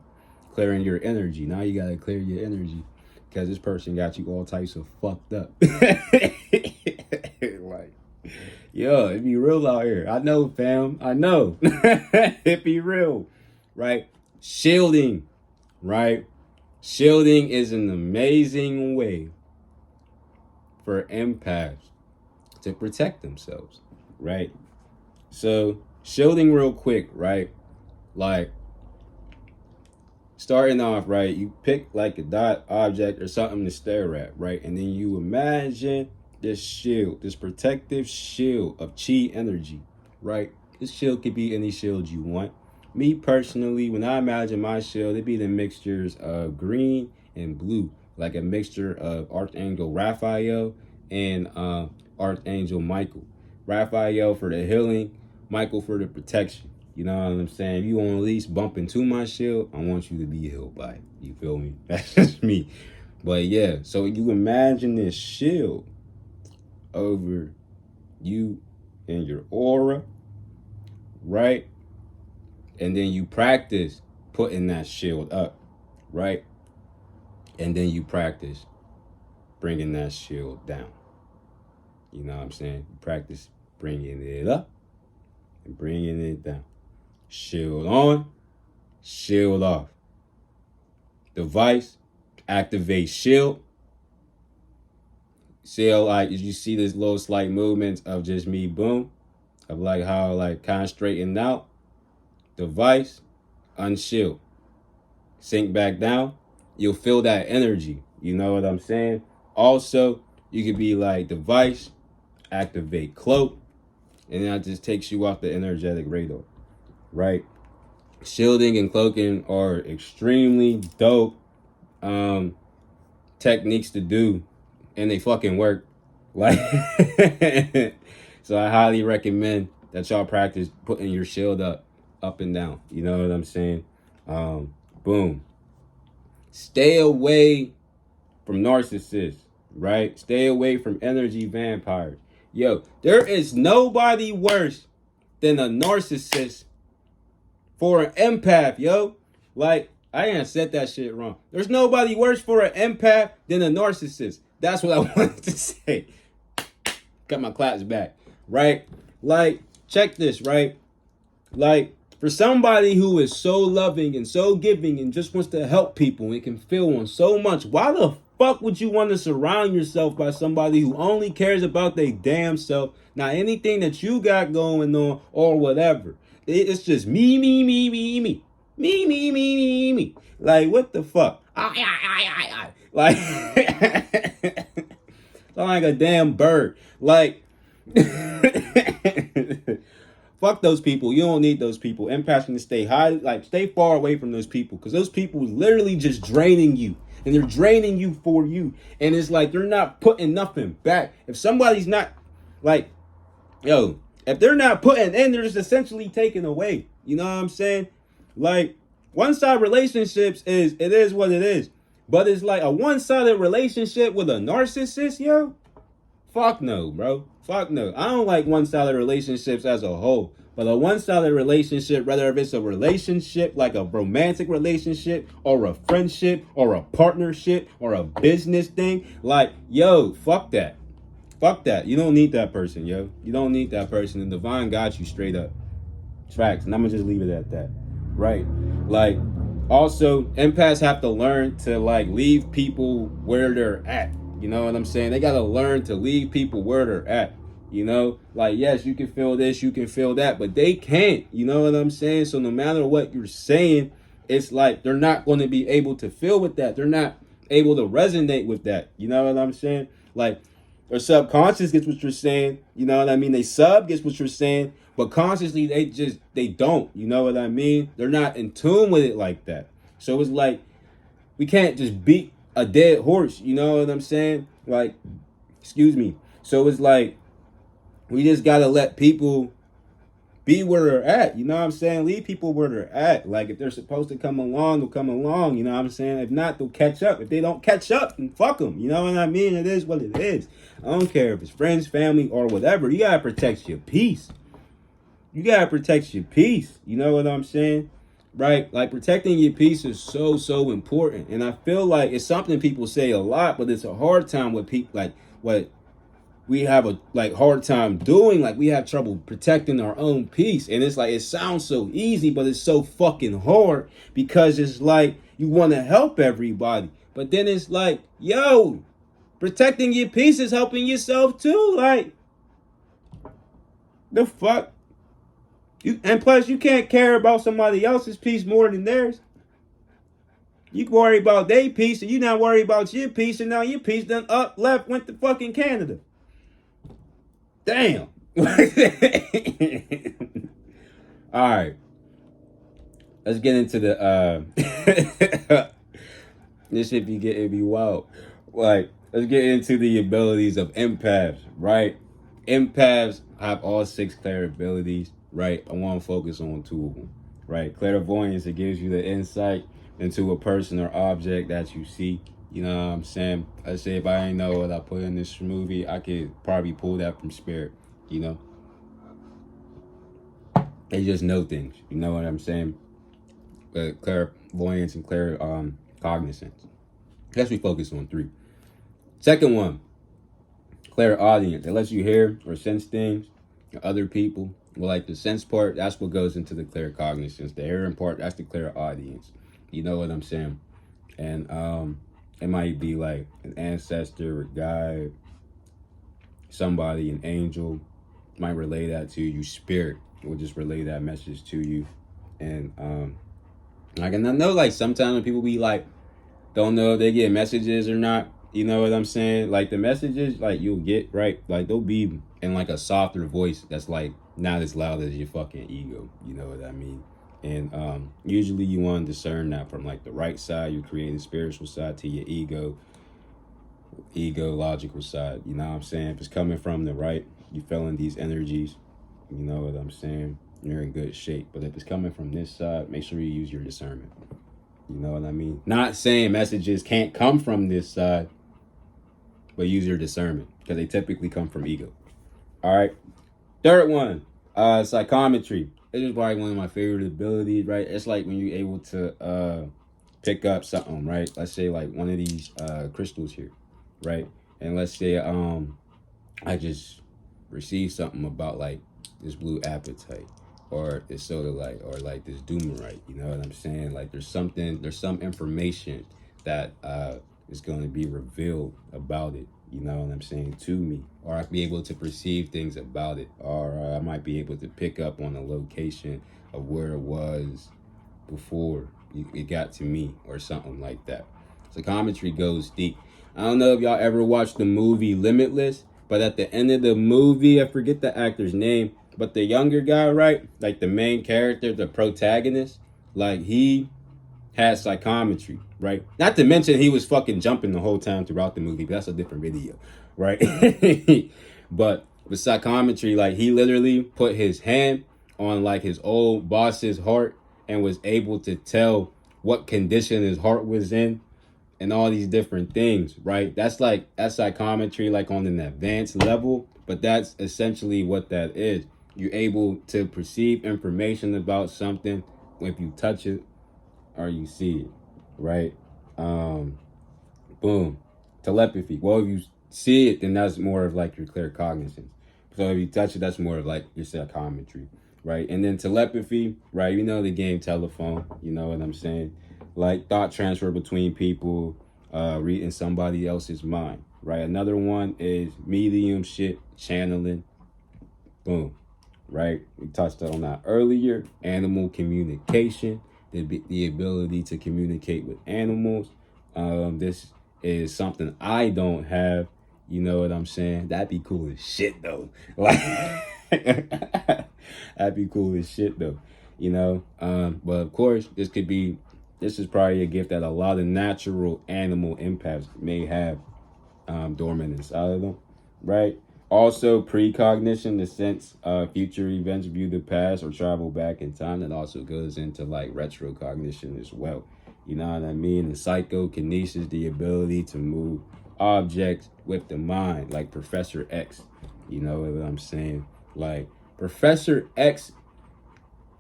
Clearing your energy. Now you got to clear your energy because this person got you all types of fucked up. Like, yo, it be real out here. I know, fam. I know. It be real, right? Shielding, right? Shielding is an amazing way for empaths to protect themselves, right? So, shielding real quick, right? Like, starting off, right, you pick like a dot object or something to stare at, right? And then you imagine this shield, this protective shield of chi energy, right? This shield could be any shield you want. Me personally, when I imagine my shield, it'd be the mixtures of green and blue, like a mixture of Archangel Raphael and Archangel Michael. Raphael for the healing, Michael for the protection. You know what I'm saying? If you want to at least bump into my shield, I want you to be healed by it. You feel me? That's just me. But yeah, so you imagine this shield over you and your aura, right? And then you practice putting that shield up, right? And then you practice bringing that shield down. You know what I'm saying? You practice bringing it up and bringing it down. Shield on, shield off. Device, activate shield. See, like, as you see this little slight movements of just me, boom, of like how like kind of straightened out. Device, unshield. Sink back down. You'll feel that energy. You know what I'm saying? Also, you could be like device, activate cloak, and that just takes you off the energetic radar. Right? Shielding and cloaking are extremely dope techniques to do, and they fucking work. Like, so I highly recommend that y'all practice putting your shield up and down. You know what I'm saying? Boom. Stay away from narcissists, right? Stay away from energy vampires. Yo, there is nobody worse than a narcissist for an empath, yo. Like, I ain't said that shit wrong. There's nobody worse for an empath than a narcissist. That's what I wanted to say. Got my claps back, right? Like, check this, right? Like, for somebody who is so loving and so giving and just wants to help people and can feel on so much, why the fuck would you want to surround yourself by somebody who only cares about their damn self, not anything that you got going on or whatever? It's just me. Like, what the fuck? Like, sound like a damn bird. Like, fuck those people. You don't need those people. Empaths need to stay high, like stay far away from those people, because those people literally just draining you, and they're draining you for you, and it's like they're not putting nothing back. If somebody's not like, yo, if they're not putting in, they're just essentially taking away. You know what I'm saying? Like, one-sided relationships it is what it is. But it's like a one-sided relationship with a narcissist, yo? Fuck no, bro. Fuck no. I don't like one-sided relationships as a whole. But a one-sided relationship, whether if it's a relationship, like a romantic relationship, or a friendship, or a partnership, or a business thing, like, yo, fuck that. Fuck that. You don't need that person, yo. You don't need that person. The divine got you straight up. Facts. And I'm going to just leave it at that. Right? Like, Also, empaths have to learn to like leave people where they're at. You know what I'm saying? They gotta learn to leave people where they're at. You know, like yes, you can feel this, you can feel that, but they can't. You know what I'm saying? So no matter what you're saying, it's like they're not going to be able to feel with that. They're not able to resonate with that. You know what I'm saying? Like their subconscious gets what you're saying. You know what I mean? They sub gets what you're saying, but consciously they don't. You know what I mean? They're not in tune with it like that. So it's like we can't just beat a dead horse. You know what I'm saying? Like, excuse me. So it's like we just gotta let people be where they're at. You know what I'm saying? Leave people where they're at. Like if they're supposed to come along, they'll come along. You know what I'm saying? If not, they'll catch up. If they don't catch up, then fuck them. You know what I mean? It is what it is. I don't care if it's friends, family, or whatever. You gotta protect your peace. You gotta protect your peace. You know what I'm saying? Right? Like protecting your peace is so important. And I feel like it's something people say a lot, but it's a hard time with people like what we have a like hard time doing. Like we have trouble protecting our own peace. And it's like it sounds so easy, but it's so fucking hard because it's like you want to help everybody. But then it's like, yo, protecting your peace is helping yourself too. Like the fuck? And plus, you can't care about somebody else's peace more than theirs. You worry about their peace, and you not worry about your peace, and now your peace done up, left, went to fucking Canada. Damn. All right. Let's get into the this shit be wild. Like, let's get into the abilities of empaths, right? Empaths have all 6 clear abilities, right? I want to focus on 2 of them, right? Clairvoyance, it gives you the insight into a person or object that you see. You know what I'm saying? I say if I ain't know what I put in this movie, I could probably pull that from spirit, you know? They just know things, you know what I'm saying? Clairvoyance and cognizance. Guess we focus on 3. Second one, clairaudience. It lets you hear or sense things or other people. Well, like the sense part, that's what goes into the claircognizance. The hearing part, that's the clairaudience. You know what I'm saying? And it might be like an ancestor, a guide, somebody, an angel might relay that to you. Spirit will just relay that message to you. And like, and I know like sometimes when people be like, don't know if they get messages or not. You know what I'm saying? Like the messages, like you'll get, right? Like they'll be in like a softer voice that's like not as loud as your fucking ego. You know what I mean? And usually you want to discern that from like the right side, your creative spiritual side, to your ego logical side. You know what I'm saying? If it's coming from the right, you feeling these energies. You know what I'm saying? You're in good shape. But if it's coming from this side, make sure you use your discernment. You know what I mean? Not saying messages can't come from this side, but use your discernment because they typically come from ego. All right. Third one, psychometry. This is probably one of my favorite abilities, right? It's like when you're able to pick up something, right? Let's say like one of these crystals here, right? And let's say I just received something about like this blue apatite or this soda light or like this doomerite. You know what I'm saying? Like there's some information that is going to be revealed about it. You know what I'm saying, to me, or I could be able to perceive things about it, or I might be able to pick up on the location of where it was before it got to me, or something like that. Psychometry goes deep. I don't know if y'all ever watched the movie Limitless, but at the end of the movie, I forget the actor's name, but the younger guy, right, like the main character, the protagonist, like he had psychometry, right? Not to mention he was fucking jumping the whole time throughout the movie, but that's a different video, right? But with psychometry, like he literally put his hand on like his old boss's heart and was able to tell what condition his heart was in and all these different things, right? That's psychometry like on an advanced level, but that's essentially what that is. You're able to perceive information about something if you touch it or you see it, right? Boom. Telepathy. Well, if you see it, then that's more of like your claircognizance. So if you touch it, that's more of like your psychometry, right? And then telepathy, right? You know the game telephone, you know what I'm saying? like thought transfer between people, reading somebody else's mind, right? Another one is medium shit, channeling, boom, right? We touched on that earlier. Animal communication, the ability to communicate with animals. This is something I don't have. You know what I'm saying? That'd be cool as shit though. Like, that'd be cool as shit though. You know, but of course, this is probably a gift that a lot of natural animal empaths may have dormant inside of them, right? Also, precognition, the sense future events, view the past, or travel back in time. That also goes into like retrocognition as well. You know what I mean? And psychokinesis, the ability to move objects with the mind, like Professor X. You know what I'm saying? Like Professor X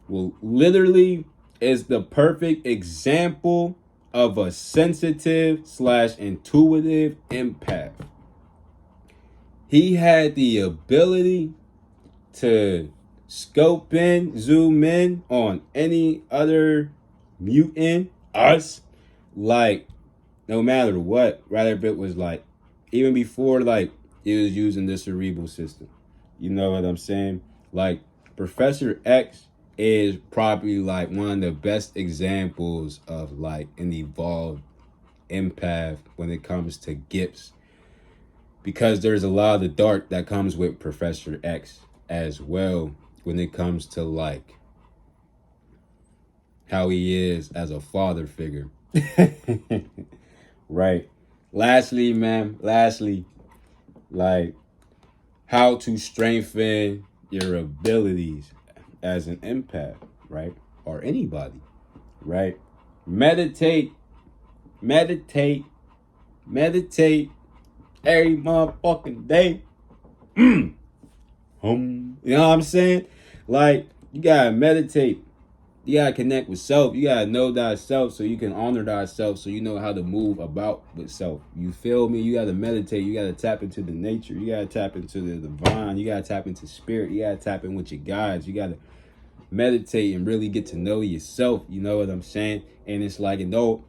will literally is the perfect example of a sensitive / intuitive empath. He had the ability to scope in, zoom in on any other mutant, us, like no matter what, rather if it was like, even before like he was using the cerebral system. You know what I'm saying? Like Professor X is probably like one of the best examples of like an evolved empath when it comes to gifts, because there's a lot of the dark that comes with Professor X as well when it comes to like how he is as a father figure. Right. Lastly, like how to strengthen your abilities as an empath, right? Or anybody, right? Meditate every motherfucking day. You know what I'm saying? Like, you gotta meditate. You gotta connect with self. You gotta know thyself so you can honor thyself, so you know how to move about with self. You feel me? You gotta meditate. You gotta tap into the nature. You gotta tap into the divine. You gotta tap into spirit. You gotta tap in with your guides. You gotta meditate and really get to know yourself. You know what I'm saying? And it's like, and don't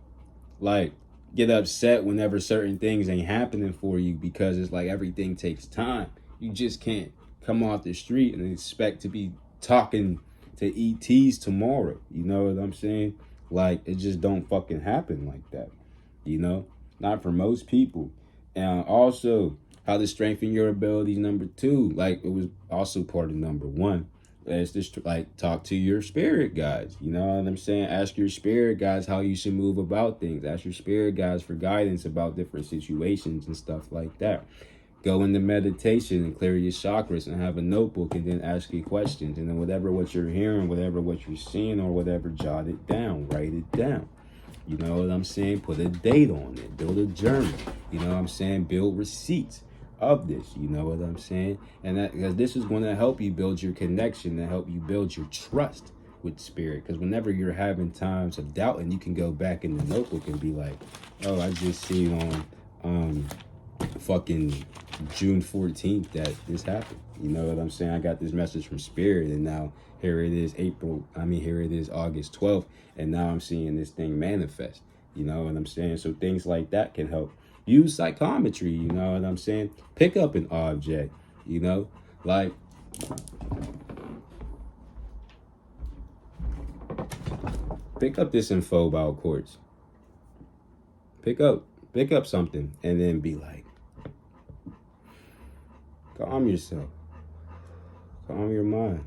like get upset whenever certain things ain't happening for you, because it's like everything takes time. You just can't come off the street and expect to be talking to ETs tomorrow. You know what I'm saying? Like, it just don't fucking happen like that. You know? Not for most people. And also, how to strengthen your abilities, number 2. Like, it was also part of number 1. It's just like talk to your spirit guides. You know what I'm saying? Ask your spirit guides how you should move about things. Ask your spirit guides for guidance about different situations and stuff like that. Go into meditation and clear your chakras and have a notebook and then ask your questions. And then whatever what you're hearing, whatever what you're seeing or whatever, jot it down, write it down. You know what I'm saying? Put a date on it. Build a journal. You know what I'm saying? Build receipts of this. You know what I'm saying? And that, because this is going to help you build your connection and help you build your trust with spirit. Because whenever you're having times of doubt, and you can go back in the notebook and be like, oh, I just seen on fucking June 14th that this happened. You know what I'm saying? I got this message from spirit, and now here it is here it is August 12th, and now I'm seeing this thing manifest. You know what I'm saying? So things like that can help. Use psychometry, you know what I'm saying? Pick up an object, you know? Like, pick up this info about quartz. Pick up something and then be like, calm yourself. Calm your mind.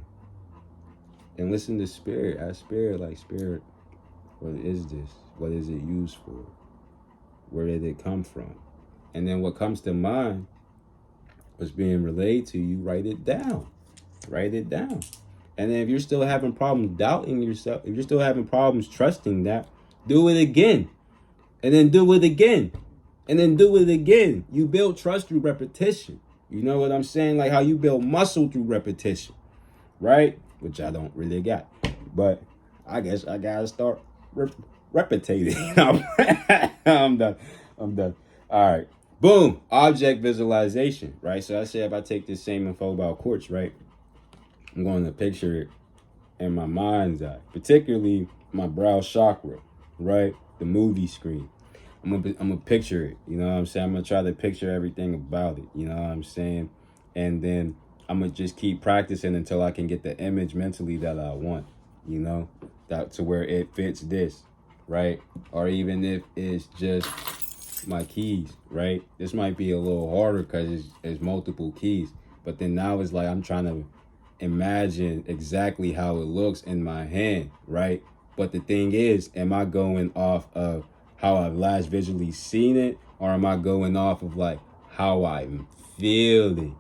And listen to spirit. Ask spirit, like, spirit, what is this? What is it used for? Where did it come from? And then what comes to mind, what's being relayed to you, write it down. Write it down. And then if you're still having problems doubting yourself, if you're still having problems trusting that, do it again. And then do it again. And then do it again. You build trust through repetition. You know what I'm saying? Like how you build muscle through repetition. Right? Which I don't really got. But I guess I gotta start repetiting. I'm done. All right. Boom. Object visualization. Right? So I said if I take this same info about quartz, right? I'm going to picture it in my mind's eye, particularly my brow chakra, right? the movie screen. I'm gonna picture it. You know what I'm saying? I'm gonna try to picture everything about it. You know what I'm saying? And then I'm gonna just keep practicing until I can get the image mentally that I want. You know, that to where it fits this, right? Or even if it's just my keys, right? This might be a little harder because it's multiple keys. But then now it's like I'm trying to imagine exactly how it looks in my hand, right? But the thing is, am I going off of how I've last visually seen it, or am I going off of like how I'm feeling?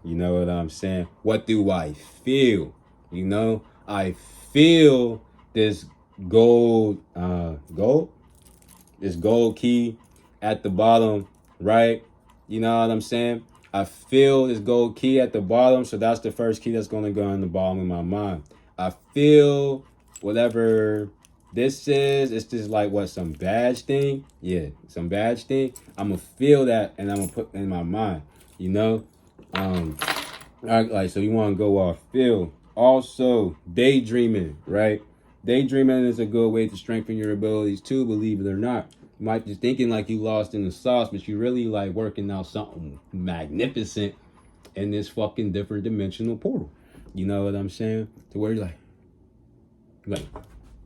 You know what I'm saying? What do I feel? You know, I feel this gold, this gold key at the bottom, right? You know what I'm saying? I feel this gold key at the bottom, so that's the first key that's going to go in the bottom of my mind. I feel whatever this is. It's just like what, some badge thing? Yeah, some badge thing. I'm going to feel that and I'm going to put in my mind, you know? So you want to go off feel. Also, daydreaming, right? Daydreaming is a good way to strengthen your abilities too, believe it or not. You might be thinking like you lost in the sauce, but you really like working out something magnificent in this fucking different dimensional portal. You know what I'm saying? To where you're like,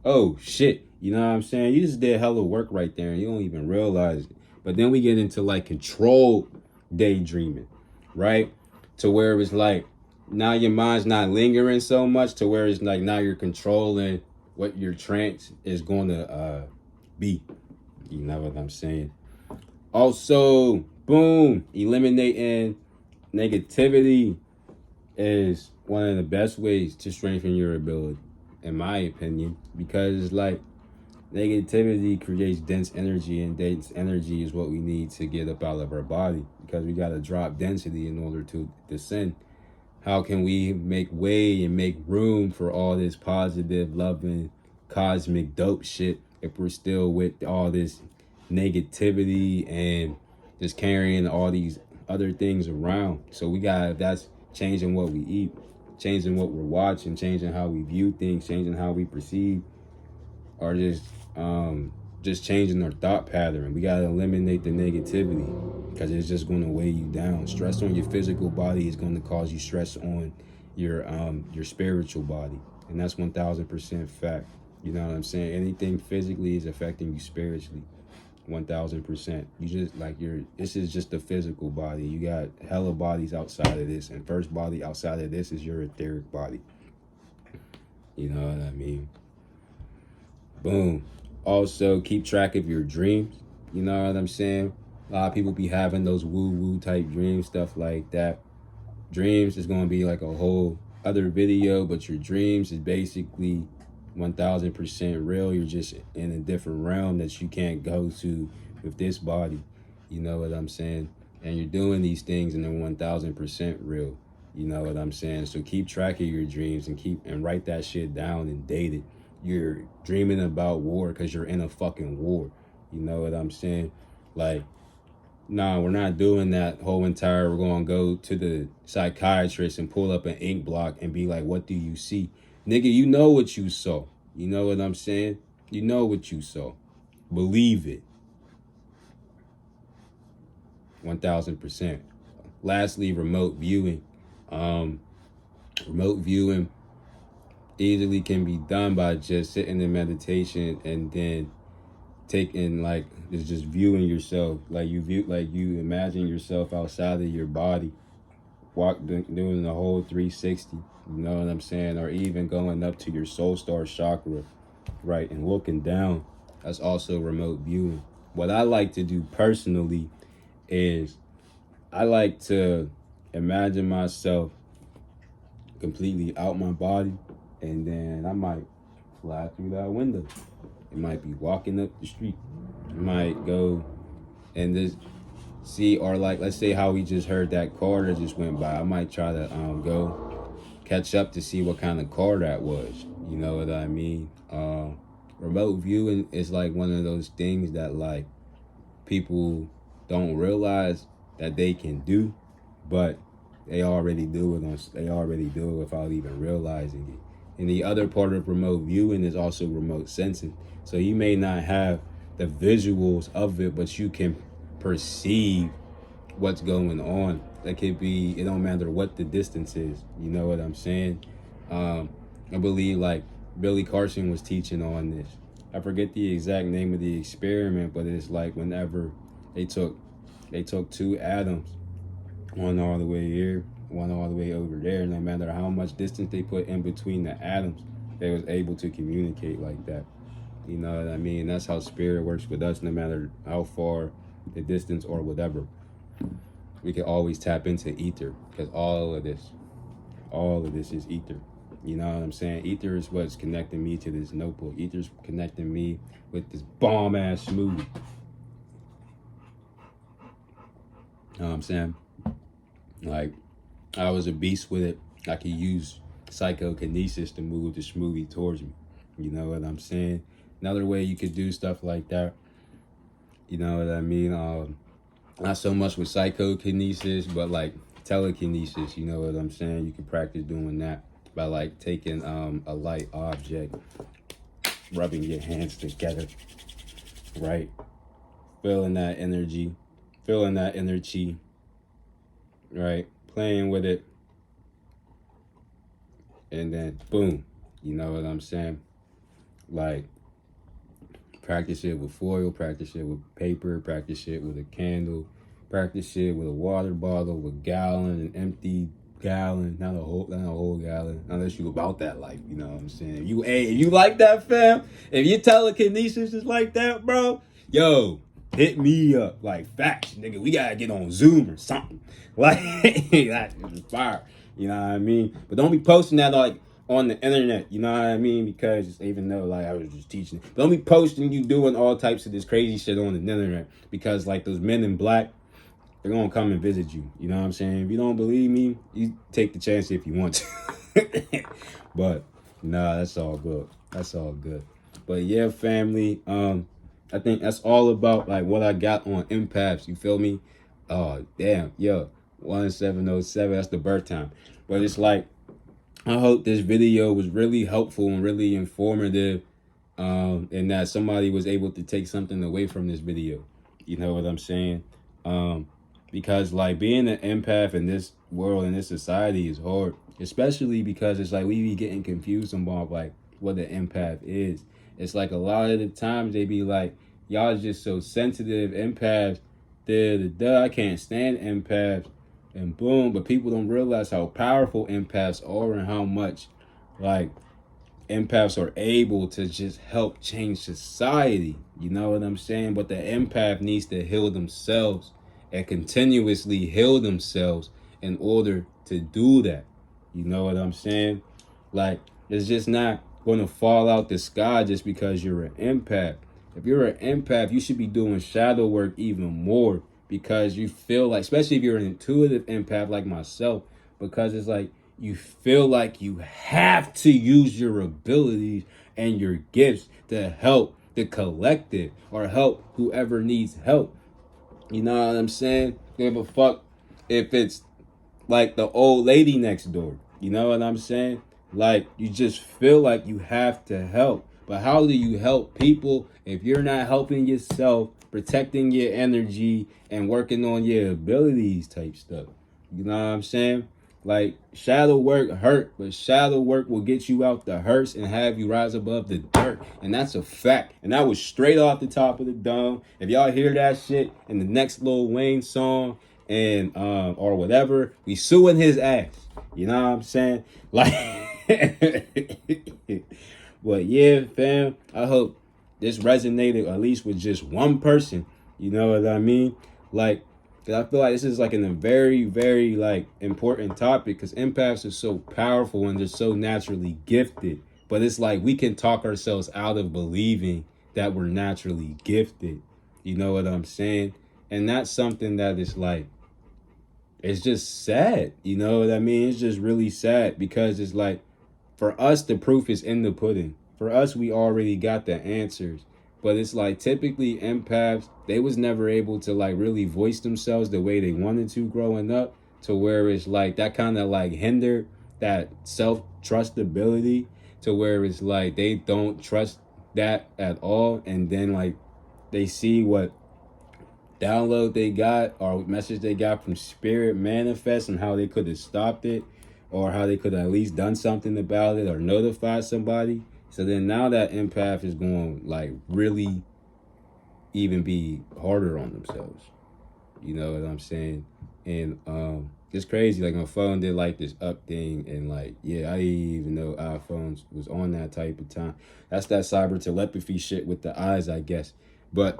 oh shit. You know what I'm saying? You just did hella work right there and you don't even realize it. But then we get into like controlled daydreaming, right? To where it's like, now your mind's not lingering so much, to where it's like now you're controlling what your trance is going to be. You know what I'm saying? Also, boom, eliminating negativity is one of the best ways to strengthen your ability, in my opinion, because like negativity creates dense energy, and dense energy is what we need to get up out of our body, because we got to drop density in order to descend. How can we make way and make room for all this positive, loving, cosmic dope shit if we're still with all this negativity and just carrying all these other things around? So that's changing what we eat, changing what we're watching, changing how we view things, changing how we perceive, or just changing our thought pattern. We gotta eliminate the negativity because it's just gonna weigh you down. Stress on your physical body is gonna cause you stress on your spiritual body, and that's 1000% fact. You know what I'm saying? Anything physically is affecting you spiritually, 1000%. You just like this is just the physical body. You got hella bodies outside of this, and first body outside of this is your etheric body. You know what I mean? Boom. Also, keep track of your dreams. You know what I'm saying? A lot of people be having those woo-woo type dreams, stuff like that. Dreams is going to be like a whole other video, but your dreams is basically 1000% real. You're just in a different realm that you can't go to with this body. You know what I'm saying? And you're doing these things and they're 1000% real. You know what I'm saying? So keep track of your dreams and write that shit down and date it. You're dreaming about war because you're in a fucking war. You know what I'm saying? Like, nah, we're not doing that whole entire, we're going to go to the psychiatrist and pull up an ink block and be like, what do you see? Nigga, you know what you saw. You know what I'm saying? You know what you saw. Believe it. 1000%. Lastly, remote viewing. Remote viewing easily can be done by just sitting in meditation and then taking like it's just viewing yourself, like you imagine yourself outside of your body, doing the whole 360. You know what I'm saying? Or even going up to your soul star chakra, right, and looking down. That's also remote viewing. What I like to do personally is I like to imagine myself completely out my body, and then I might fly through that window. It might be walking up the street. It might go and just see, or like, let's say how we just heard that car that just went by. I might try to go catch up to see what kind of car that was. You know what I mean? Remote viewing is like one of those things that like people don't realize that they can do, but they already do it without even realizing it. And the other part of remote viewing is also remote sensing. So you may not have the visuals of it, but you can perceive what's going on. That could be, it don't matter what the distance is. You know what I'm saying? I believe like Billy Carson was teaching on this. I forget the exact name of the experiment, but it's like whenever they took two atoms, one all the way here, one all the way over there, no matter how much distance they put in between the atoms, they was able to communicate like that. You know what I mean? That's how spirit works with us, no matter how far the distance or whatever. We can always tap into ether, because all of this is ether. You know what I'm saying? Ether is what's connecting me to this notebook. Ether's connecting me with this bomb ass smoothie. You know what I'm saying? Like, I was a beast with it. I could use psychokinesis to move the smoothie towards me. You know what I'm saying? Another way you could do stuff like that. You know what I mean? Not so much with psychokinesis, but like telekinesis. You know what I'm saying? You can practice doing that by like taking a light object, rubbing your hands together, right? Feeling that energy, right? Playing with it, and then boom, you know what I'm saying? Like, practice it with foil, practice it with paper, practice it with a candle, practice it with a water bottle, with gallon, an empty gallon, not a whole gallon, unless you about that life, you know what I'm saying? If you like that, fam, if your telekinesis is like that, bro, yo, hit me up, like, facts, nigga, we gotta get on Zoom or something, like, that is fire, you know what I mean? But don't be posting that, like, on the internet, you know what I mean? Because even though, like, I was just teaching, don't be posting you doing all types of this crazy shit on the internet, because, like, those men in black, they're gonna come and visit you. You know what I'm saying? If you don't believe me, you take the chance if you want to. But nah, that's all good. That's all good. But yeah, family. I think that's all about like what I got on empaths. You feel me? Oh damn, yo, 1707. That's the birth time. But it's like, I hope this video was really helpful and really informative. And that somebody was able to take something away from this video. You know what I'm saying? Because like being an empath in this world, in this society, is hard, especially because it's like we be getting confused about like what an empath is. It's like a lot of the times they be like, y'all just so sensitive, empaths, I can't stand empaths, and boom. But people don't realize how powerful empaths are and how much like empaths are able to just help change society. You know what I'm saying? But the empath needs to heal themselves and continuously heal themselves in order to do that. You know what I'm saying? Like, it's just not going to fall out the sky just because you're an empath. If you're an empath, you should be doing shadow work even more, because you feel like, especially if you're an intuitive empath like myself, because it's like you feel like you have to use your abilities and your gifts to help the collective or help whoever needs help. You know what I'm saying? Give a fuck if it's like the old lady next door. You know what I'm saying? Like, you just feel like you have to help. But how do you help people if you're not helping yourself, protecting your energy, and working on your abilities type stuff? You know what I'm saying? Like, shadow work hurt, but shadow work will get you out the hurts and have you rise above the dirt. And that's a fact. And that was straight off the top of the dome. If y'all hear that shit in the next Lil Wayne song and or whatever, we suing his ass. You know what I'm saying? Like, but yeah, fam, I hope this resonated at least with just one person. You know what I mean? Like, because I feel like this is like a very, very like important topic, because empaths are so powerful and they're so naturally gifted. But it's like we can talk ourselves out of believing that we're naturally gifted. You know what I'm saying? And that's something that is like, it's just sad. You know what I mean? It's just really sad, because it's like, for us, the proof is in the pudding. For us, we already got the answers. But it's like, typically empaths, they was never able to like really voice themselves the way they wanted to growing up, to where it's like that kind of like hindered that self-trust ability, to where it's like they don't trust that at all. And then like they see what download they got or message they got from spirit manifest and how they could have stopped it or how they could have at least done something about it or notified somebody. So then now that empath is going to like really even be harder on themselves. You know what I'm saying? And it's crazy. Like my phone did like this up thing, and like yeah, I didn't even know iPhones was on that type of time. That's that cyber telepathy shit with the eyes, I guess. But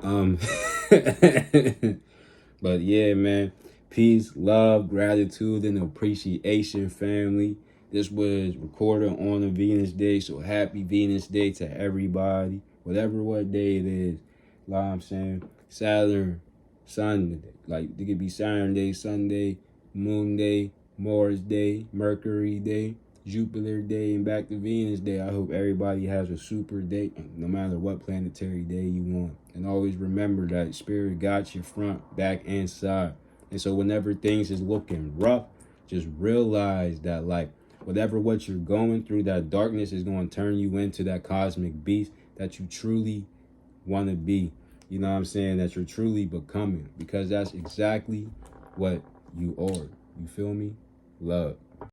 but yeah, man. Peace, love, gratitude, and appreciation, family. This was recorded on a Venus Day, so happy Venus Day to everybody. Whatever what day it is. Like I'm saying, Saturn, Sunday. Like it could be Saturn Day, Sunday, Moon Day, Mars Day, Mercury Day, Jupiter Day, and back to Venus Day. I hope everybody has a super day, no matter what planetary day you want. And always remember that Spirit got your front, back, and side. And so whenever things is looking rough, just realize that like whatever what you're going through, that darkness is going to turn you into that cosmic beast that you truly want to be. You know what I'm saying? That you're truly becoming. Because that's exactly what you are. You feel me? Love.